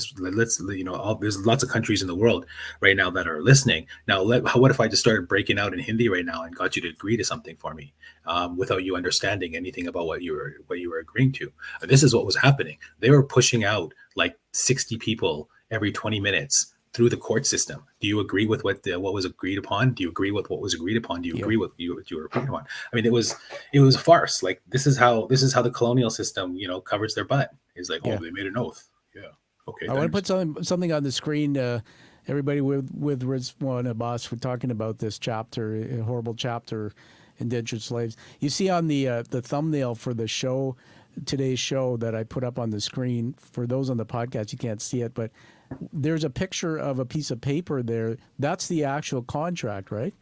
there's lots of countries in the world right now that are listening. Now, what if I just started breaking out in Hindi right now and got you to agree to something for me, without you understanding anything about what you were agreeing to? This is what was happening. They were pushing out like 60 people every 20 minutes through the court system. Do you agree with what was agreed upon? Do you agree with what was agreed upon? Do you agree with what you were agreed upon? I mean, it was a farce. Like, this is how the colonial system, covers their butt. It's like, they made an oath. Yeah. Okay. I want to put something on the screen. Everybody with Rizwaan Abbas, we're talking about this chapter, a horrible chapter, indentured slaves. You see on the thumbnail for the show, today's show, that I put up on the screen. For those on the podcast, you can't see it, but there's a picture of a piece of paper there. That's the actual contract, right?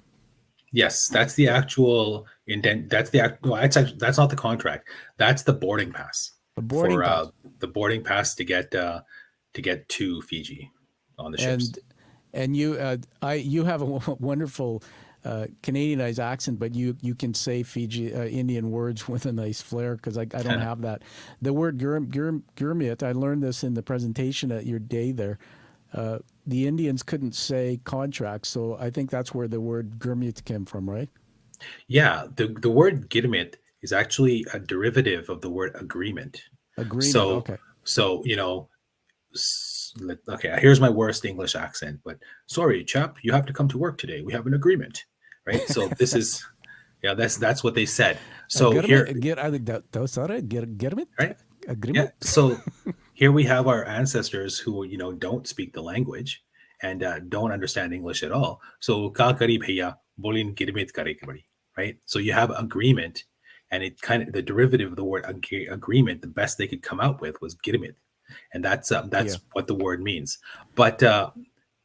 Yes, that's the actual indent. That's that's not the contract. That's the boarding pass. The boarding pass. The boarding pass to get to Fiji on the ships. And you have a wonderful Canadianized accent, but you can say Fiji Indian words with a nice flair, because I don't have that. The word Gurmit, I learned this in the presentation at your day there. The Indians couldn't say contract, so I think that's where the word Gurmit came from, right? Yeah, the word Girmit is actually a derivative of the word agreement. Agreement. Okay. So okay, here's my worst English accent, but sorry, chap, you have to come to work today. We have an agreement, right? So this is, that's what they said. So right? Agreement. Yeah. So here we have our ancestors who, don't speak the language and don't understand English at all. So ka kari bhaiya bolin girmit kare ke badi, right? So you have agreement, and it kind of, the derivative of the word agreement, the best they could come out with was girmit. And that's what the word means. But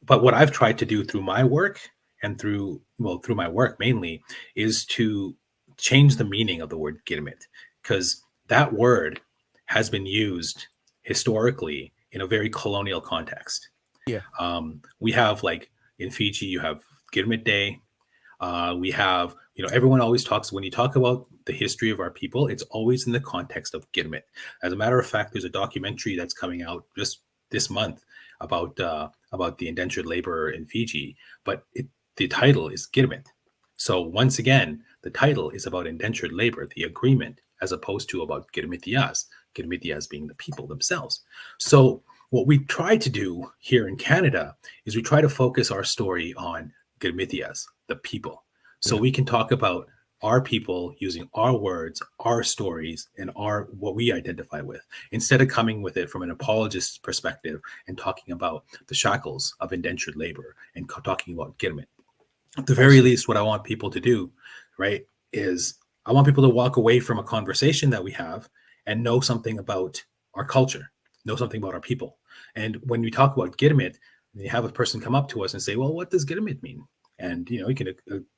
what I've tried to do through my work and through my work mainly, is to change the meaning of the word Gilmit, because that word has been used historically in a very colonial context. Yeah. We have, like, in Fiji, you have Gilmit Day. We have, everyone always talks, when you talk about the history of our people, it's always in the context of Gilmit. As a matter of fact, there's a documentary that's coming out just this month about the indentured labor in Fiji, but the title is Gilmit. So once again, the title is about indentured labor, the agreement, as opposed to about Gilmitias being the people themselves. So what we try to do here in Canada is we try to focus our story on Gilmitias, the people. So Yeah. we can talk about our people using our words, our stories, and what we identify with, instead of coming with it from an apologist's perspective and talking about the shackles of indentured labor and talking about Gilmit. At the very least, what I want people to do, right, is I want people to walk away from a conversation that we have and know something about our culture, know something about our people. And when we talk about Gilmit, you have a person come up to us and say, well, what does Gilmit mean? And, you can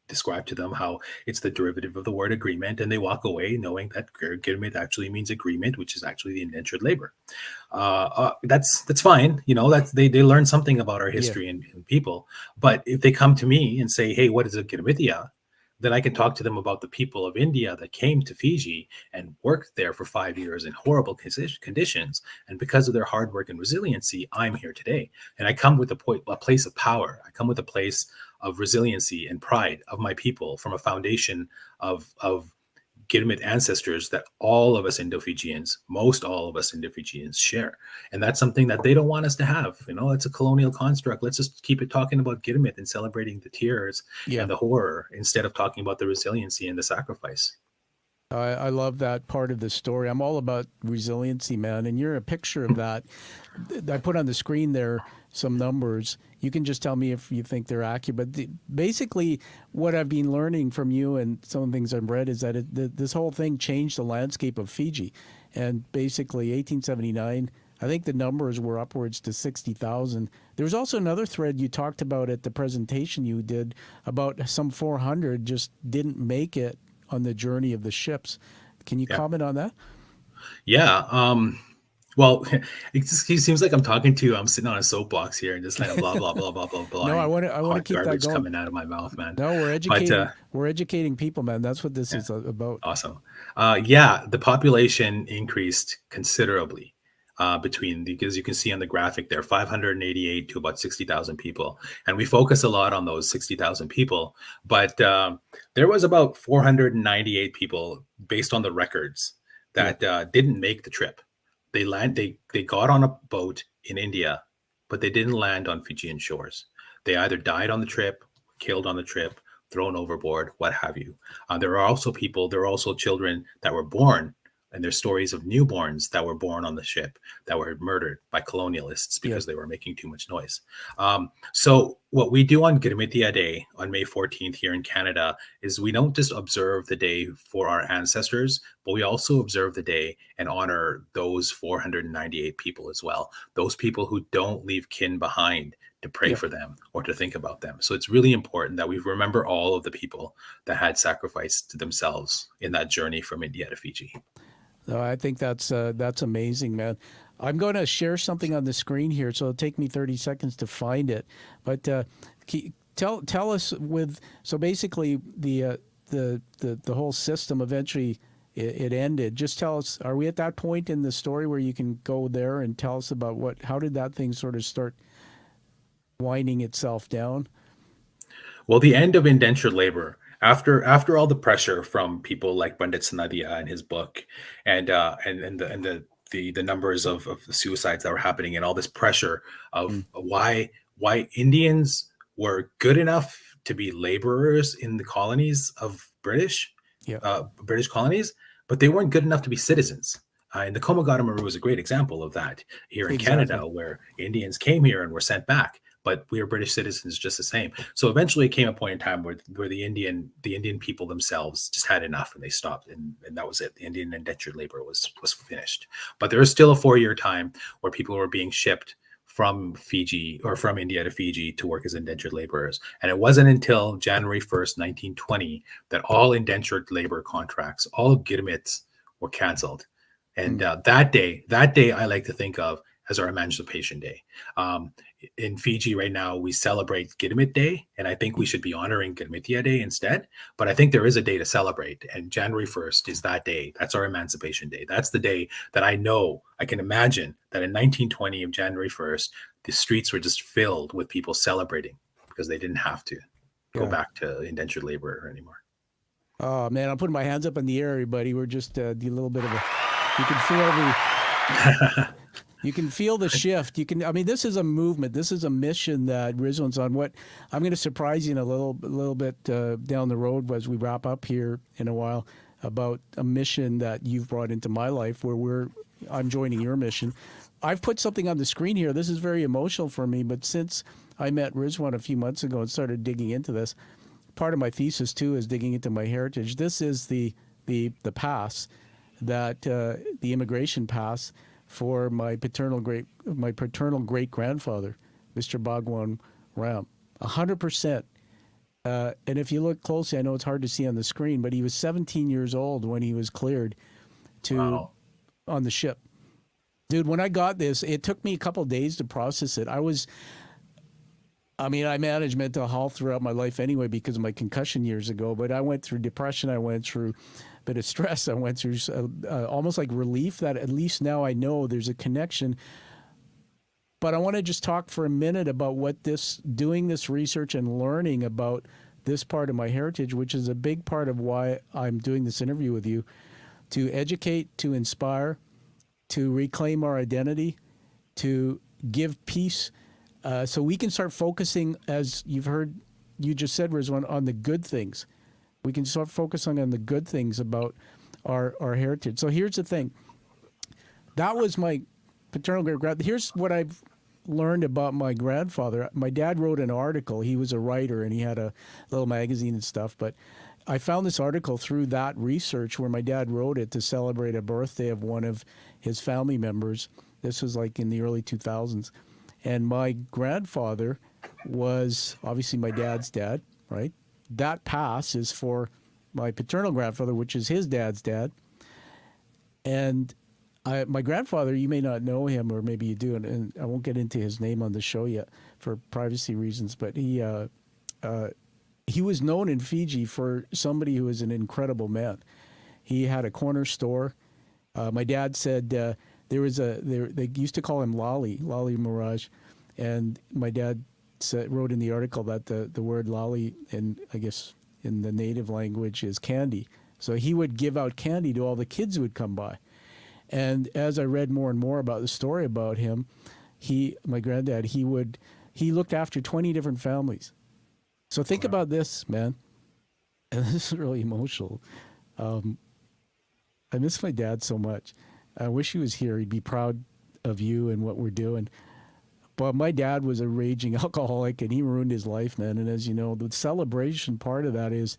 describe to them how it's the derivative of the word agreement, and they walk away knowing that Gilmit actually means agreement, which is actually the indentured labor. That's fine. That's they learn something about our Yeah. history and people. But if they come to me and say, hey, what is a Gilmitia? Then I can talk to them about the people of India that came to Fiji and worked there for 5 years in horrible conditions. And because of their hard work and resiliency, I'm here today. And I come with a place of power. I come with a place of resiliency and pride of my people, from a foundation of Gilmit ancestors that all of us Indo-Fijians, most all of us Indo-Fijians, share. And that's something that they don't want us to have. It's a colonial construct. Let's just keep it talking about Gilmit and celebrating the tears Yeah. and the horror, instead of talking about the resiliency and the sacrifice. I love that part of the story. I'm all about resiliency, man. And you're a picture of that. I put on the screen there some numbers. You can just tell me if you think they're accurate. But basically, what I've been learning from you and some of the things I've read is that this whole thing changed the landscape of Fiji. And basically, 1879, I think the numbers were upwards to 60,000. There was also another thread you talked about at the presentation you did about some 400 just didn't make it on the journey of the ships. Can you comment on that? Yeah. Well, it seems like I'm sitting on a soapbox here and just kind of blah blah blah blah blah blah. No, I want to hot keep that garbage going. coming out of my mouth, man. No, we're But educating people, man. That's what this is about. awesome. Yeah, the population increased considerably because you can see on the graphic there, 588 to about 60,000 people. And we focus a lot on those 60,000 people, but there was about 498 people based on the records that didn't make the trip. They got on a boat in India, but they didn't land on Fijian shores. They either died on the trip, killed on the trip, thrown overboard, what have you. There are also children that were born, and there's stories of newborns that were born on the ship that were murdered by colonialists because they were making too much noise. So what we do on Gilmitia Day on May 14th here in Canada is we don't just observe the day for our ancestors, but we also observe the day and honor those 498 people as well. Those people who don't leave kin behind to pray for them or to think about them. So it's really important that we remember all of the people that had sacrificed themselves in that journey from India to Fiji. No, I think that's amazing, man. I'm going to share something on the screen here, so it'll take me 30 seconds to find it. But tell us so basically the whole system eventually it ended. Just tell us, are we at that point in the story where you can go there and tell us about how did that thing sort of start winding itself down? Well, the end of indentured labor, after all the pressure from people like Pandit Sanadia in his book, and the numbers of the suicides that were happening, and all this pressure of why Indians were good enough to be laborers in the colonies of British colonies, but they weren't good enough to be citizens. And the Komagata Maru is a great example of that here in Canada, where Indians came here and were sent back, but we are British citizens just the same. So eventually it came a point in time where the Indian people themselves just had enough and they stopped, and that was it. The Indian indentured labor was finished. But there is still a 4-year time where people were being shipped from Fiji or from India to Fiji to work as indentured laborers. And it wasn't until January 1st, 1920, that all indentured labor contracts, all legitimates, were canceled. And that day, I like to think of as our Emancipation Day. In Fiji right now, we celebrate Gidimit Day, and I think we should be honoring Gidimitia Day instead. But I think there is a day to celebrate, and January 1st is that day. That's our Emancipation Day. That's the day that I know, I can imagine that in 1920 of January 1st, the streets were just filled with people celebrating because they didn't have to go back to indentured labor anymore. Oh, man, I'm putting my hands up in the air, everybody. We're just a little bit of a, you can feel the... You can feel the shift. I mean, this is a movement. This is a mission that Rizwaan's on. What I'm going to surprise you in a little bit down the road as we wrap up here in a while about a mission that you've brought into my life where I'm joining your mission. I've put something on the screen here. This is very emotional for me, but since I met Rizwaan a few months ago and started digging into this, part of my thesis too is digging into my heritage. This is the pass that the immigration pass for my paternal great grandfather, Mr. Bhagwan Ram, 100%. And if you look closely, I know it's hard to see on the screen, but he was 17 years old when he was cleared to on the ship. Dude, when I got this, it took me a couple of days to process it. I managed mental health throughout my life anyway because of my concussion years ago, but I went through depression. I went through a bit of stress. I went through almost like relief that at least now I know there's a connection. But I want to just talk for a minute about doing this research and learning about this part of my heritage, which is a big part of why I'm doing this interview with you, to educate, to inspire, to reclaim our identity, to give peace, so we can start focusing, as you've heard, you just said, Rizwaan, on the good things. We can start focusing on the good things about our heritage. So here's the thing. That was my paternal great-grandfather. Here's what I've learned about my grandfather. My dad wrote an article. He was a writer, and he had a little magazine and stuff. But I found this article through that research where my dad wrote it to celebrate a birthday of one of his family members. This was like in the early 2000s. And my grandfather was obviously my dad's dad, right? That pass is for my paternal grandfather, which is his dad's dad. And my grandfather, you may not know him, or maybe you do, and I won't get into his name on the show yet for privacy reasons, but he was known in Fiji for somebody who was an incredible man. He had a corner store. My dad said they used to call him Lali Mirage, and my dad wrote in the article that the word Lali, I guess in the native language, is candy. So he would give out candy to all the kids who would come by. And as I read more and more about the story about him, my granddad, he looked after 20 different families. So think about this, man. And this is really emotional. I miss my dad so much. I wish he was here. He'd be proud of you and what we're doing. But my dad was a raging alcoholic, and he ruined his life, man. And as you know, the celebration part of that is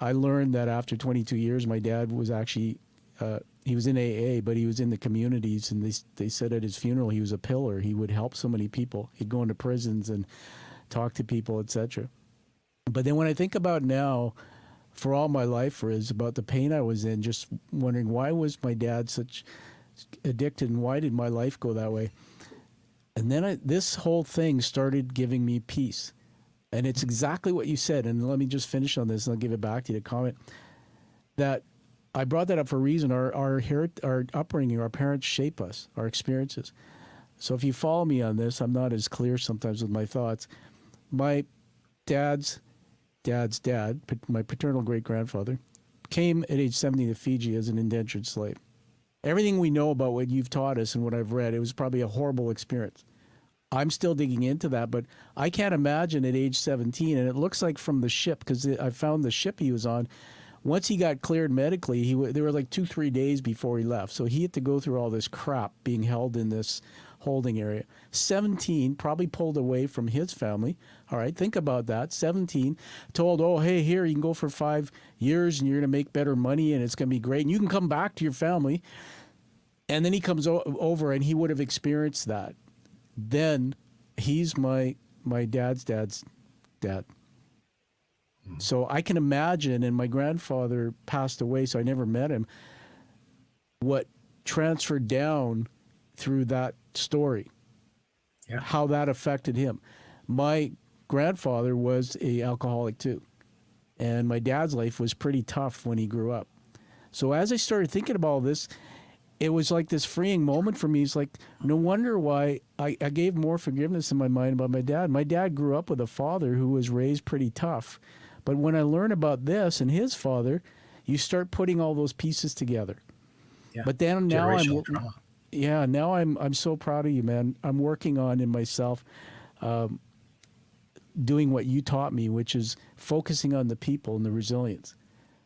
I learned that after 22 years, my dad was actually, he was in AA, but he was in the communities. And they said at his funeral, he was a pillar. He would help so many people. He'd go into prisons and talk to people, etc. But then when I think about now, for all my life, is about the pain I was in, just wondering why was my dad such addicted and why did my life go that way? And then this whole thing started giving me peace. And it's exactly what you said. And let me just finish on this and I'll give it back to you to comment. That I brought that up for a reason. Our upbringing, our parents shape us, our experiences. So if you follow me on this, I'm not as clear sometimes with my thoughts. My dad's dad, my paternal great-grandfather, came at age 70 to Fiji as an indentured slave. Everything we know about what you've taught us and what I've read, it was probably a horrible experience. I'm still digging into that, but I can't imagine at age 17, and it looks like from the ship, because I found the ship he was on, once he got cleared medically, there were like 2-3 days before he left. So he had to go through all this crap being held in this holding area. 17, probably pulled away from his family. All right, think about that. 17, told, oh, hey, here, you can go for 5 years and you're going to make better money and it's going to be great. And you can come back to your family. And then he comes over and he would have experienced that. then he's my dad's dad. So I can imagine, and my grandfather passed away, so I never met him, what transferred down through that story, how that affected him. My grandfather was a alcoholic too, and my dad's life was pretty tough when he grew up. So as I started thinking about all this, it was like this freeing moment for me. It's like, no wonder why I gave more forgiveness in my mind about my dad. My dad grew up with a father who was raised pretty tough. But when I learn about this and his father, you start putting all those pieces together. Yeah. But then now I'm so proud of you, man. I'm working on in myself doing what you taught me, which is focusing on the people and the resilience.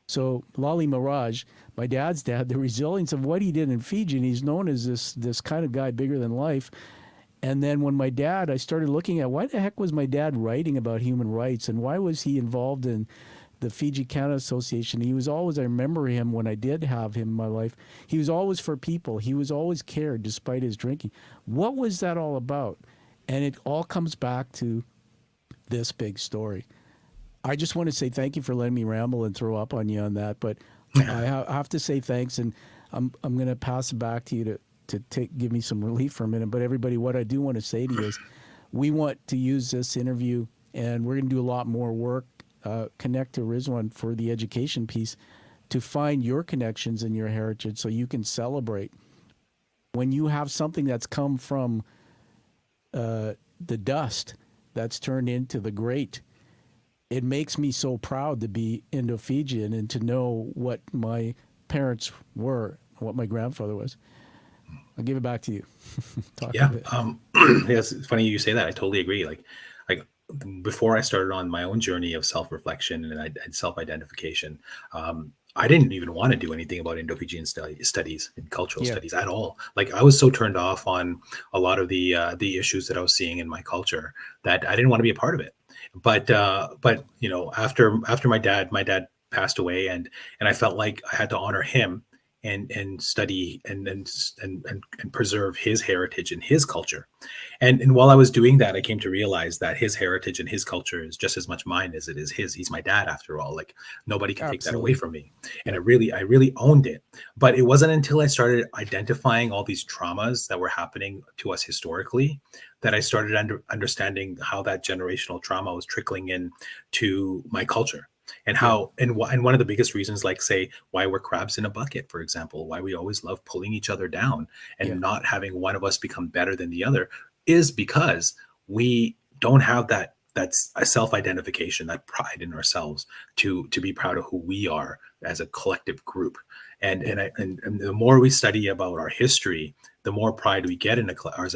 So Lali Mirage, my dad's dad, the resilience of what he did in Fiji, and he's known as this kind of guy bigger than life. And then when my dad, I started looking at why the heck was my dad writing about human rights, and why was he involved in the Fiji Canada Association? He was always, I remember him when I did have him in my life, he was always for people. He was always cared despite his drinking. What was that all about? And it all comes back to this big story. I just want to say thank you for letting me ramble and throw up on you on that. But I have to say thanks, and I'm going to pass it back to you to give me some relief for a minute. But everybody, what I do want to say to you is we want to use this interview, and we're going to do a lot more work, connect to Rizwaan for the education piece, to find your connections and your heritage so you can celebrate. When you have something that's come from the dust that's turned into the great, it makes me so proud to be Indo-Fijian and to know what my parents were, what my grandfather was. I'll give it back to you. It's funny you say that. I totally agree. Like before I started on my own journey of self-reflection and self-identification, I didn't even want to do anything about Indo-Fijian studies and cultural studies at all. Like I was so turned off on a lot of the issues that I was seeing in my culture that I didn't want to be a part of it. But you know, after my dad passed away, and I felt like I had to honor him and study and preserve his heritage and his culture. And while I was doing that, I came to realize that his heritage and his culture is just as much mine as it is his. He's my dad, after all. Like nobody can take that away from me. And I really owned it. But it wasn't until I started identifying all these traumas that were happening to us historically that I started understanding how that generational trauma was trickling in to my culture. And how, and one of the biggest reasons, like say, why we're crabs in a bucket, for example, why we always love pulling each other down and not having one of us become better than the other, is because we don't have that's a self-identification, that pride in ourselves to be proud of who we are as a collective group. And the more we study about our history, the more pride we get in as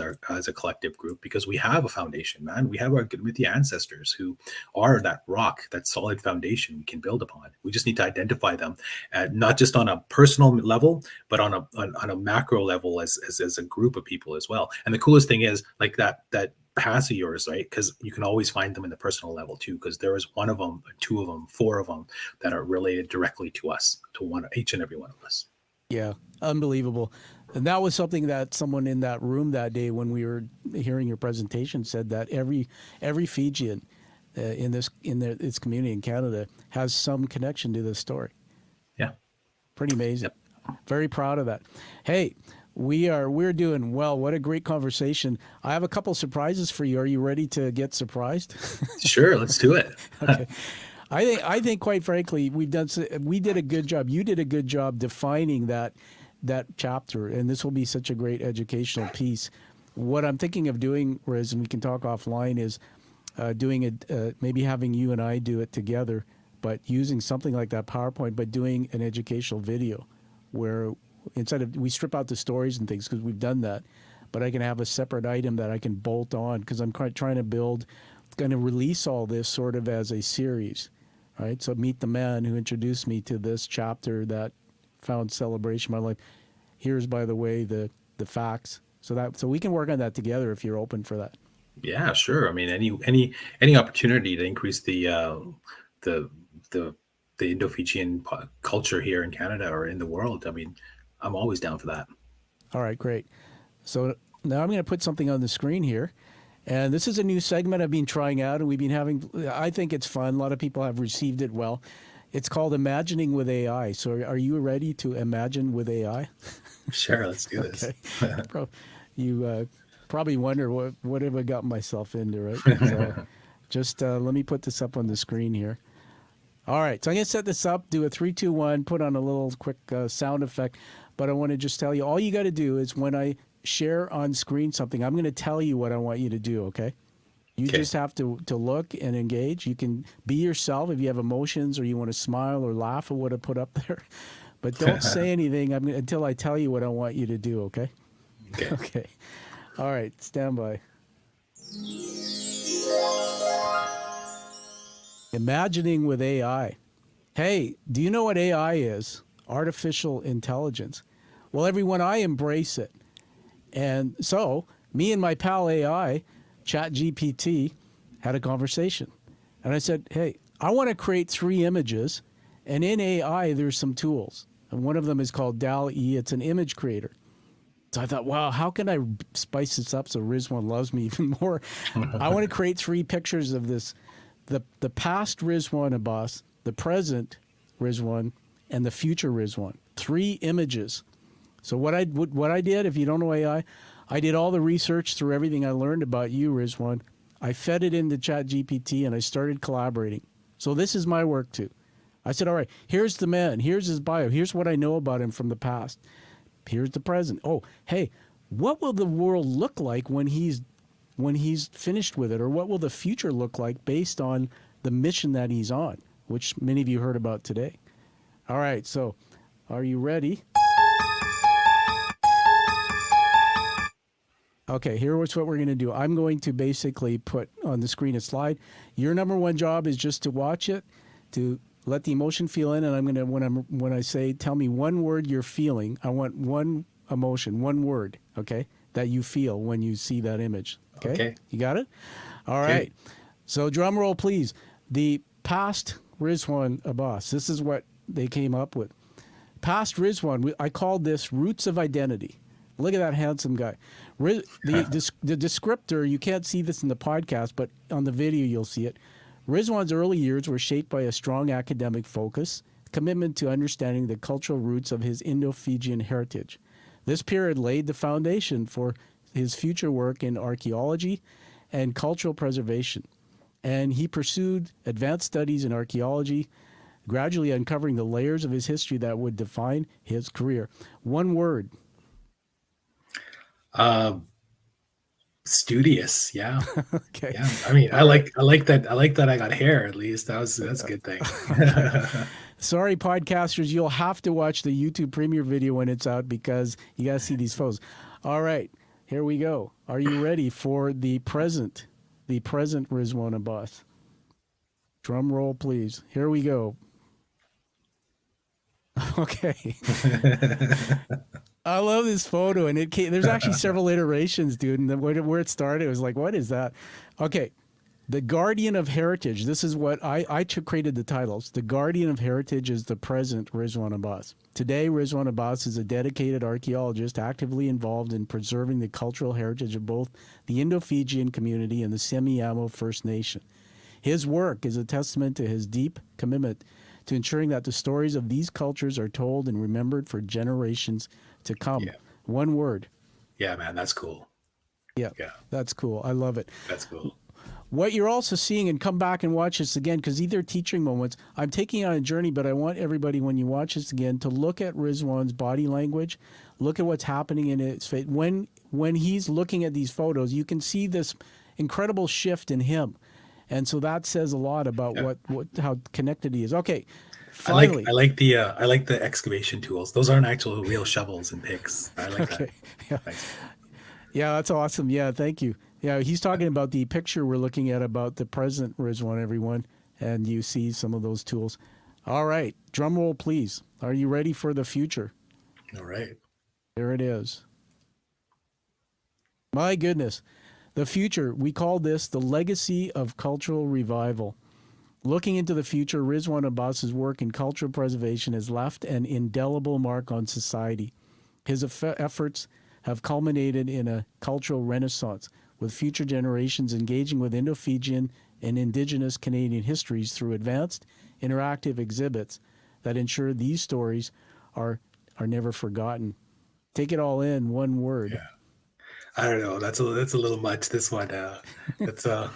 a collective group, because we have a foundation, man. We have our GMIT ancestors who are that rock, that solid foundation we can build upon. We just need to identify them, not just on a personal level, but on a macro level as a group of people as well. And the coolest thing is like that paths of yours, right? Because you can always find them in the personal level too, because there is one of them, two of them, four of them that are related directly to us, to each and every one of us. Yeah, unbelievable. And that was something that someone in that room that day when we were hearing your presentation said, that every Fijian in its community in Canada has some connection to this story. Yeah, pretty amazing. Yep. Very proud of that. Hey, we're doing well. What a great conversation. I have a couple surprises for you. Are you ready to get surprised? Sure, let's do it. Okay. I think quite frankly, we did a good job. You did a good job defining that chapter, and this will be such a great educational piece. What I'm thinking of doing, Riz, and we can talk offline, is doing it, maybe having you and I do it together, but using something like that PowerPoint, but doing an educational video where instead of, we strip out the stories and things, because we've done that, but I can have a separate item that I can bolt on, because I'm trying to going to release all this sort of as a series, right? So meet the man who introduced me to this chapter that found celebration in my life. Here's, by the way, the facts. So we can work on that together if you're open for that. Yeah, sure. I mean, any opportunity to increase the Indo-Fijian culture here in Canada or in the world, I mean, I'm always down for that. All right, great. So Now I'm going to put something on the screen here. And this is a new segment I've been trying out, and we've been having, I think it's fun. A lot of people have received it well. It's called Imagining with AI. So are you ready to imagine with AI? Sure, let's do this. Okay. You probably wonder what have I got myself into, right? So just let me put this up on the screen here. All right, so I'm going to set this up, do a 3, 2, 1, put on a little quick sound effect. But I want to just tell you, all you got to do is when I share on screen something, I'm going to tell you what I want you to do, okay? You just have to look and engage. You can be yourself if you have emotions or you want to smile or laugh at what I put up there. But don't say anything until I tell you what I want you to do, okay? Okay. All right, stand by. Imagining with AI. Hey, do you know what AI is? Artificial intelligence. Well, everyone, I embrace it. And so, me and my pal AI, ChatGPT, had a conversation. And I said, hey, I want to create 3 images. And in AI, there's some tools. And one of them is called DALL-E. It's an image creator. So I thought, wow, how can I spice this up so Rizwaan loves me even more? I want to create 3 pictures of this, the past Rizwaan Abbas, the present Rizwaan, and the future Rizwaan. 3 images. So what I did, if you don't know AI, I did all the research through everything I learned about you, Rizwaan. I fed it into ChatGPT and I started collaborating. So this is my work too. I said, all right, here's the man. Here's his bio. Here's what I know about him from the past. Here's the present. Oh, hey, what will the world look like when he's finished with it? Or what will the future look like based on the mission that he's on, which many of you heard about today? All right, so are you ready? Okay, here's what we're going to do. I'm going to basically put on the screen a slide. Your number one job is just to watch it, to let the emotion feel in, and I'm going to, when I say, tell me one word you're feeling, I want one emotion, one word, okay, that you feel when you see that image. Okay. You got it? All right. So drum roll, please. The past Rizwaan Abbas, this is what they came up with. Past Rizwaan, I called this Roots of Identity. Look at that handsome guy. The descriptor, you can't see this in the podcast, but on the video you'll see it. Rizwaan's early years were shaped by a strong academic focus, commitment to understanding the cultural roots of his Indo-Fijian heritage. This period laid the foundation for his future work in archaeology and cultural preservation. And he pursued advanced studies in archaeology, gradually uncovering the layers of his history that would define his career. One word. Studious, yeah. Okay. Yeah. I mean, I like that. I like that I got hair at least. That's a good thing. Sorry, podcasters, you'll have to watch the YouTube premiere video when it's out because you got to see these photos. All right, here we go. Are you ready for the present Rizwaan Abbas? Drum roll, please. Here we go. Okay. I love this photo, and there's actually several iterations, dude. And where it started, it was like, what is that? Okay, the Guardian of Heritage. This is what I created the titles. The Guardian of Heritage is the present Rizwaan Abbas. Today, Rizwaan Abbas is a dedicated archaeologist actively involved in preserving the cultural heritage of both the Indo-Fijian community and the Semiahmoo First Nation. His work is a testament to his deep commitment to ensuring that the stories of these cultures are told and remembered for generations to come. Yeah. One word. Yeah, man, that's cool. Yeah, that's cool. I love it. That's cool. What you're also seeing, and come back and watch this again, because these are teaching moments. I'm taking you on a journey, but I want everybody, when you watch this again, to look at Rizwaan's body language, look at what's happening in his face. When he's looking at these photos, you can see this incredible shift in him. And so that says a lot about how connected he is. Okay, finally. I like the excavation tools. Those aren't actual real shovels and picks. I like that. Yeah. Yeah, that's awesome. Yeah, thank you. Yeah, he's talking about the picture we're looking at about the present Rizwaan, everyone, and you see some of those tools. All right, drum roll, please. Are you ready for the future? All right. There it is. My goodness. The future, we call this the legacy of cultural revival. Looking into the future, Rizwaan Abbas's work in cultural preservation has left an indelible mark on society. His efforts have culminated in a cultural renaissance, with future generations engaging with Indo-Fijian and Indigenous Canadian histories through advanced interactive exhibits that ensure these stories are never forgotten. Take it all in, one word. Yeah. I don't know. That's a little much. This one. That's I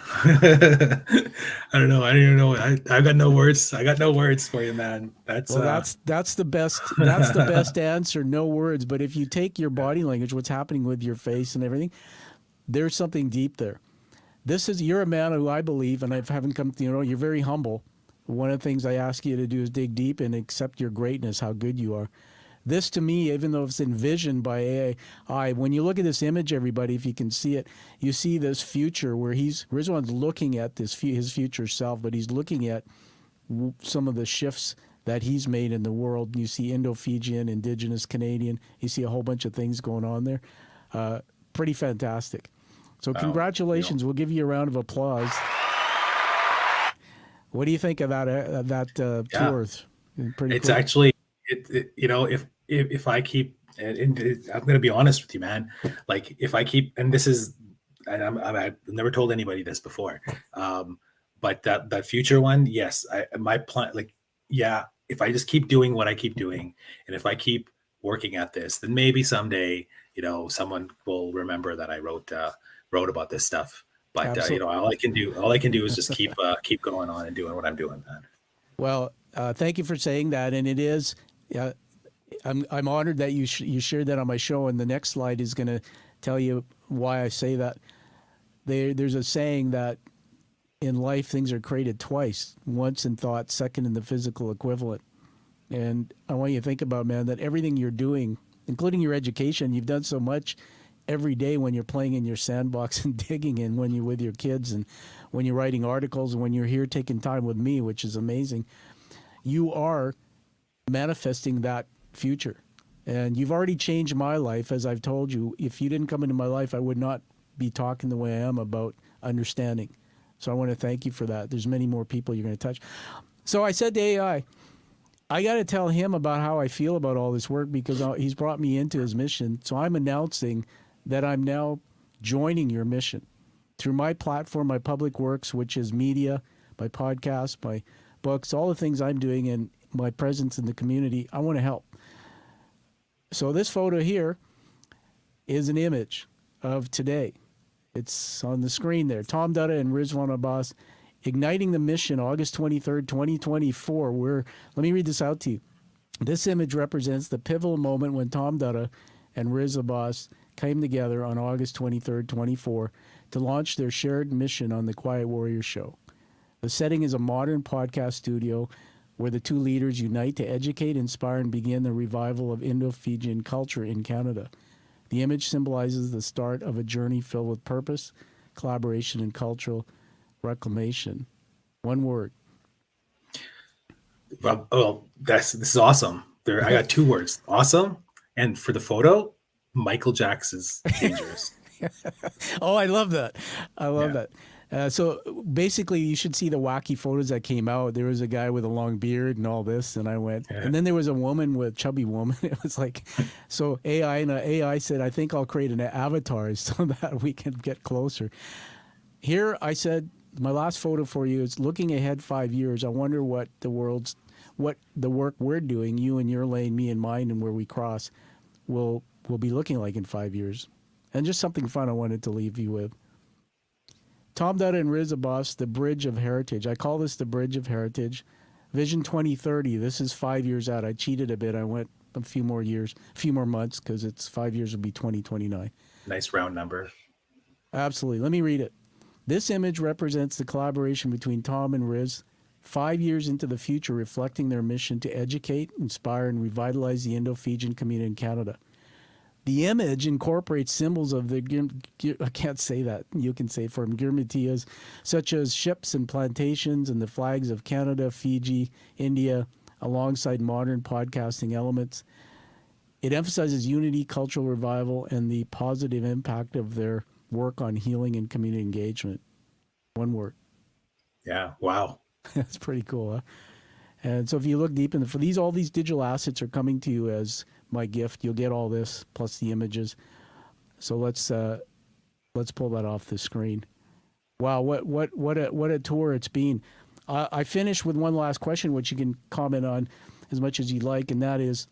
don't know. I don't even know. I got no words. I got no words for you, man. That's Well, that's the best. That's the best answer. No words. But if you take your body language, what's happening with your face and everything, there's something deep there. You're a man who I believe, and I haven't come to, you're very humble. One of the things I ask you to do is dig deep and accept your greatness, how good you are. This to me, even though it's envisioned by AI, when you look at this image, everybody, if you can see it, you see this future where Rizwaan's looking at his future self, but he's looking at some of the shifts that he's made in the world. You see Indo-Fijian, Indigenous Canadian. You see a whole bunch of things going on there. Pretty fantastic. So congratulations. We'll give you a round of applause. What do you think of that tour? It's cool. Actually, if I keep, and I'm going to be honest with you, man. Like if I keep, and this is, and I've never told anybody this before, but that future one, yes, my plan, if I just keep doing what I keep doing, and if I keep working at this, then maybe someday, someone will remember that I wrote about this stuff. But all I can do is just keep going on and doing what I'm doing, man. Well, thank you for saying that, and it is. I'm honored that you shared that on my show, and the next slide is going to tell you why I say that. There's a saying that in life things are created twice, once in thought, second in the physical equivalent. And I want you to think about, man, that everything you're doing, including your education, you've done so much every day when you're playing in your sandbox and digging, and when you're with your kids, and when you're writing articles, and when you're here taking time with me, which is amazing. You are manifesting that future. And you've already changed my life, as I've told you. If you didn't come into my life, I would not be talking the way I am about understanding. So I want to thank you for that. There's many more people you're going to touch. So I said to AI, I got to tell him about how I feel about all this work, because he's brought me into his mission. So I'm announcing that I'm now joining your mission through my platform, my public works, which is media, my podcast, my books, all the things I'm doing, and my presence in the community. I want to help. So this photo here is an image of today. It's on the screen there. Tom Dutta and Rizwaan Abbas, igniting the mission, August 23rd, 2024. Let me read this out to you. This image represents the pivotal moment when Tom Dutta and Riz Abbas came together on August 23rd, 24, to launch their shared mission on the Quiet Warrior Show. The setting is a modern podcast studio where the two leaders unite to educate, inspire, and begin the revival of Indo-Fijian culture in Canada. The image symbolizes the start of a journey filled with purpose, collaboration, and cultural reclamation. One word. Well, this is awesome. I got two words: awesome, and for the photo, Michael Jackson's Dangerous. Oh, I love that. I love that. So basically, you should see the wacky photos that came out. There was a guy with a long beard and all this, and I went. Yeah. And then there was a chubby woman. It was like, so AI said, I think I'll create an avatar so that we can get closer. Here, I said, my last photo for you is looking ahead 5 years. I wonder what the work we're doing, you and your lane, me and mine, and where we cross, will be looking like in 5 years. And just something fun I wanted to leave you with. Tom Dutta and Riz Abbas, the Bridge of Heritage. I call this the Bridge of Heritage. Vision 2030, this is 5 years out. I cheated a bit. I went a few more months, because it's 5 years will be 2029. Nice round number. Absolutely. Let me read it. This image represents the collaboration between Tom and Riz, 5 years into the future, reflecting their mission to educate, inspire, and revitalize the Indo-Fijian community in Canada. The image incorporates symbols of the, I can't say that, you can say for him, Girmatias, such as ships and plantations and the flags of Canada, Fiji, India, alongside modern podcasting elements. It emphasizes unity, cultural revival, and the positive impact of their work on healing and community engagement. One word. Yeah, wow. That's pretty cool, huh? And so if you look deep in all these digital assets are coming to you as my gift. You'll get all this plus the images. So let's pull that off the screen. Wow, what a tour it's been. I finished with one last question, which you can comment on as much as you like, and that is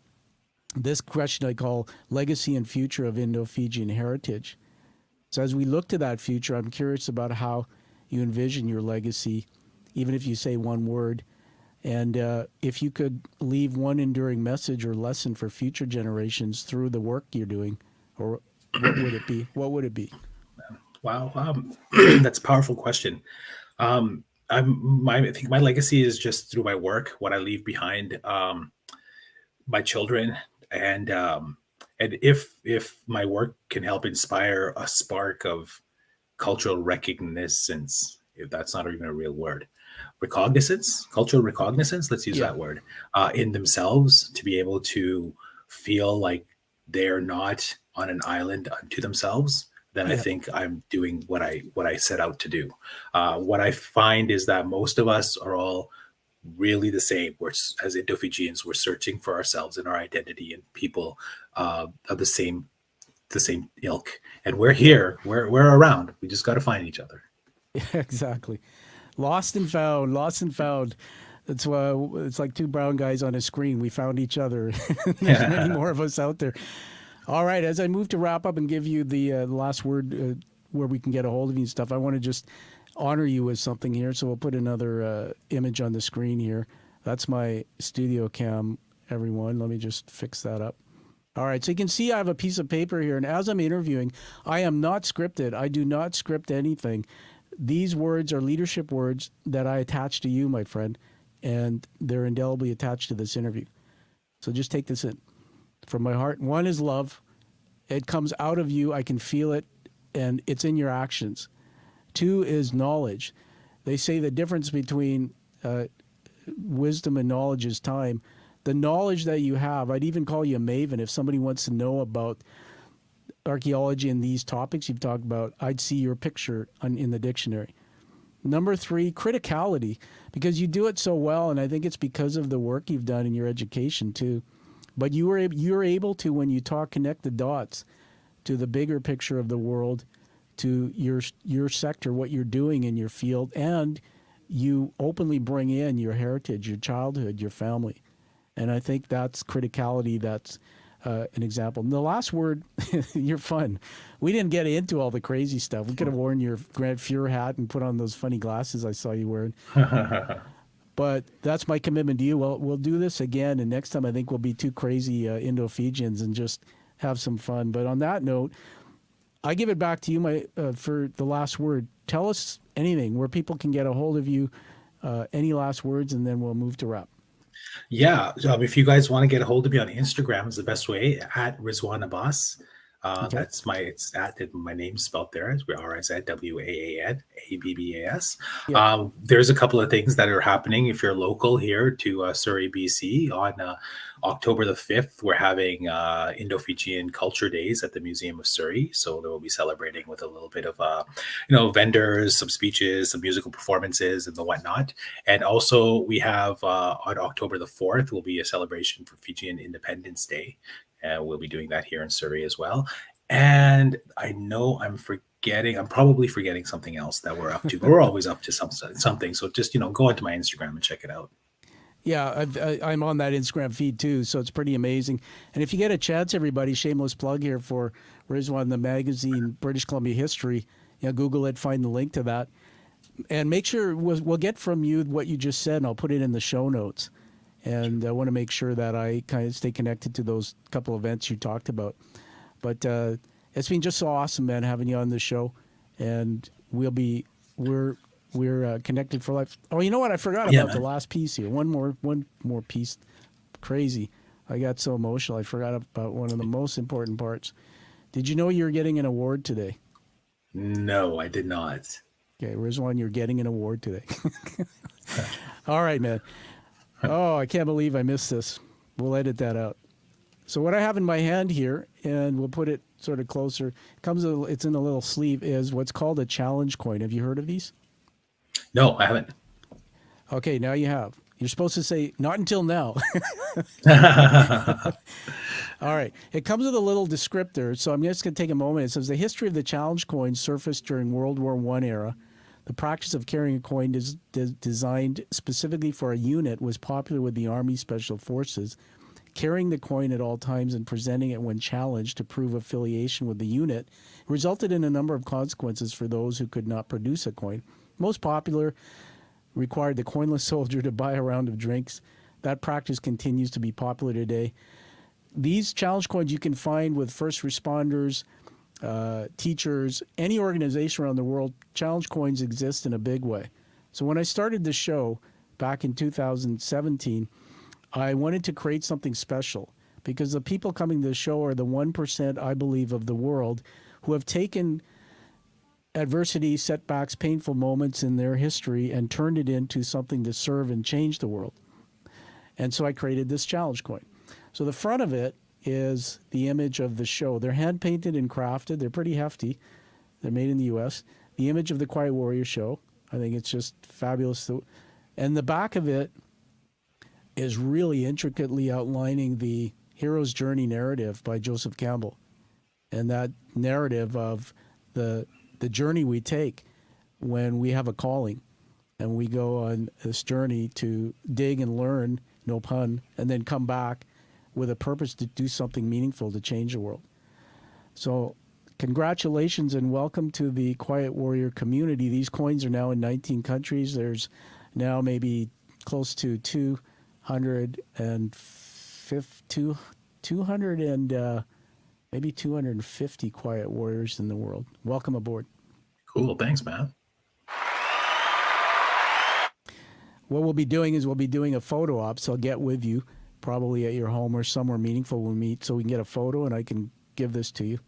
this question I call Legacy and Future of Indo-Fijian Heritage. So as we look to that future, I'm curious about how you envision your legacy, even if you say one word. And if you could leave one enduring message or lesson for future generations through the work you're doing, or what would it be? What would it be? Wow, that's a powerful question. I think my legacy is just through my work, what I leave behind, my children, and if my work can help inspire a spark of cultural recognizance, if that's not even a real word, cultural recognizance, let's use that word, in themselves, to be able to feel like they're not on an island unto themselves, then I think I'm doing what I set out to do. What I find is that most of us are all really the same. As Indo-Fijians, we're searching for ourselves and our identity, and people of the same ilk. And we're here. We're around. We just got to find each other. Exactly. Lost and found. Lost and found. That's why it's like two brown guys on a screen. We found each other. There's many more of us out there. All right. As I move to wrap up and give you the last word where we can get a hold of you and stuff, I want to just honor you with something here. So we'll put another image on the screen here. That's my studio cam, everyone. Let me just fix that up. All right. So you can see I have a piece of paper here. And as I'm interviewing, I am not scripted. I do not script anything. These words are leadership words that I attach to you, my friend, and they're indelibly attached to this interview. So just take this in from my heart. One is love. It comes out of you. I can feel it, and it's in your actions. Two is knowledge. They say the difference between wisdom and knowledge is time. The knowledge that you have, I'd even call you a maven. If somebody wants to know about archaeology and these topics you've talked about, I'd see your picture in the dictionary. Number three, criticality, because you do it so well, and I think it's because of the work you've done in your education too. But you're able to, when you talk, connect the dots to the bigger picture of the world, to your sector, what you're doing in your field, and you openly bring in your heritage, your childhood, your family. And I think that's criticality. That's an example. And the last word, you're fun. We didn't get into all the crazy stuff. We could have worn your Grant Fuhrer hat and put on those funny glasses I saw you wearing. But that's my commitment to you. Well, we'll do this again, and next time I think we'll be two crazy Indo-Fijians and just have some fun. But on that note, I give it back to you for the last word. Tell us anything where people can get a hold of you, any last words, and then we'll move to wrap. Yeah. If you guys want to get a hold of me on Instagram, is the best way, at Rizwaan Abbas. Okay. That's my name spelled there as Rizwaan Abbas. Yeah. There's a couple of things that are happening if you're local here to Surrey, BC. On October the 5th, we're having Indo-Fijian Culture Days at the Museum of Surrey. So they will be celebrating with a little bit of vendors, some speeches, some musical performances, and the whatnot. And also we have on October the 4th will be a celebration for Fijian Independence Day. We'll be doing that here in Surrey as well. And I know I'm probably forgetting something else that we're up to, but we're always up to something. So just, go onto my Instagram and check it out. Yeah, I'm on that Instagram feed too, so it's pretty amazing. And if you get a chance, everybody, shameless plug here for Rizwaan, the magazine, British Columbia History, Google it, find the link to that. And make sure we'll get from you what you just said, and I'll put it in the show notes. And I want to make sure that I kind of stay connected to those couple events you talked about. But it's been just so awesome, man, having you on the show. And we're connected for life. Oh, you know what? I forgot about the last piece here. One more piece. Crazy. I got so emotional. I forgot about one of the most important parts. Did you know you're getting an award today? No, I did not. Okay, Rizwaan, you're getting an award today. All right, man. Oh, I can't believe I missed this. We'll edit that out. So what I have in my hand here, and we'll put it sort of closer, it's in a little sleeve, is what's called a challenge coin. Have you heard of these? No, I haven't. Okay, now you have. You're supposed to say, not until now. All right. It comes with a little descriptor, so I'm just going to take a moment. It says the history of the challenge coin surfaced during World War I era. The practice of carrying a coin designed specifically for a unit was popular with the Army Special Forces. Carrying the coin at all times and presenting it when challenged to prove affiliation with the unit resulted in a number of consequences for those who could not produce a coin. Most popular required the coinless soldier to buy a round of drinks. That practice continues to be popular today. These challenge coins you can find with first responders, teachers, any organization around the world. Challenge coins exist in a big way. So when I started the show back in 2017, I wanted to create something special because the people coming to the show are the 1%, I believe, of the world who have taken adversity, setbacks, painful moments in their history and turned it into something to serve and change the world. And so I created this challenge coin. So the front of it is the image of the show. They're hand-painted and crafted. They're pretty hefty. They're made in the U.S. The image of the Quiet Warrior show. I think it's just fabulous. And the back of it is really intricately outlining the hero's journey narrative by Joseph Campbell. And that narrative of the journey we take when we have a calling and we go on this journey to dig and learn, no pun, and then come back with a purpose to do something meaningful to change the world. So congratulations and welcome to the Quiet Warrior community. These coins are now in 19 countries. There's now maybe close to 200 and maybe 250 Quiet Warriors in the world. Welcome aboard. Cool. Thanks, man. What we'll be doing is we'll be doing a photo op, so I'll get with you probably at your home or somewhere meaningful we'll meet so we can get a photo and I can give this to you.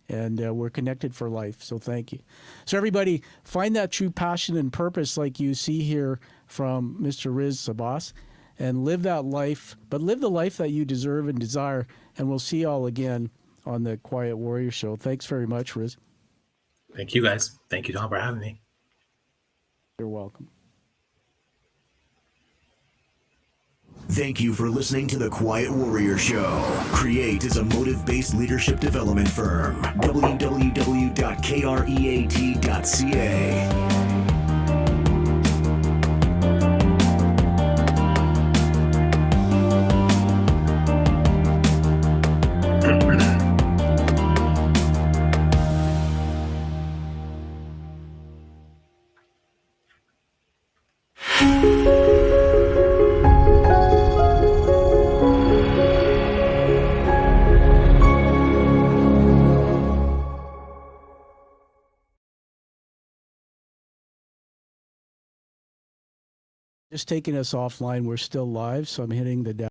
And we're connected for life, so thank you. So everybody, find that true passion and purpose like you see here from Mr. Rizwaan Abbas and live that life, but live the life that you deserve and desire. And we'll see you all again on the Quiet Warrior Show. Thanks very much, Riz. Thank you, guys. Thank you, Tom, for having me. You're welcome. Thank you for listening to The Quiet Warrior Show. Create is a motive-based leadership development firm. www.kreat.ca. Just taking us offline. We're still live, so I'm hitting the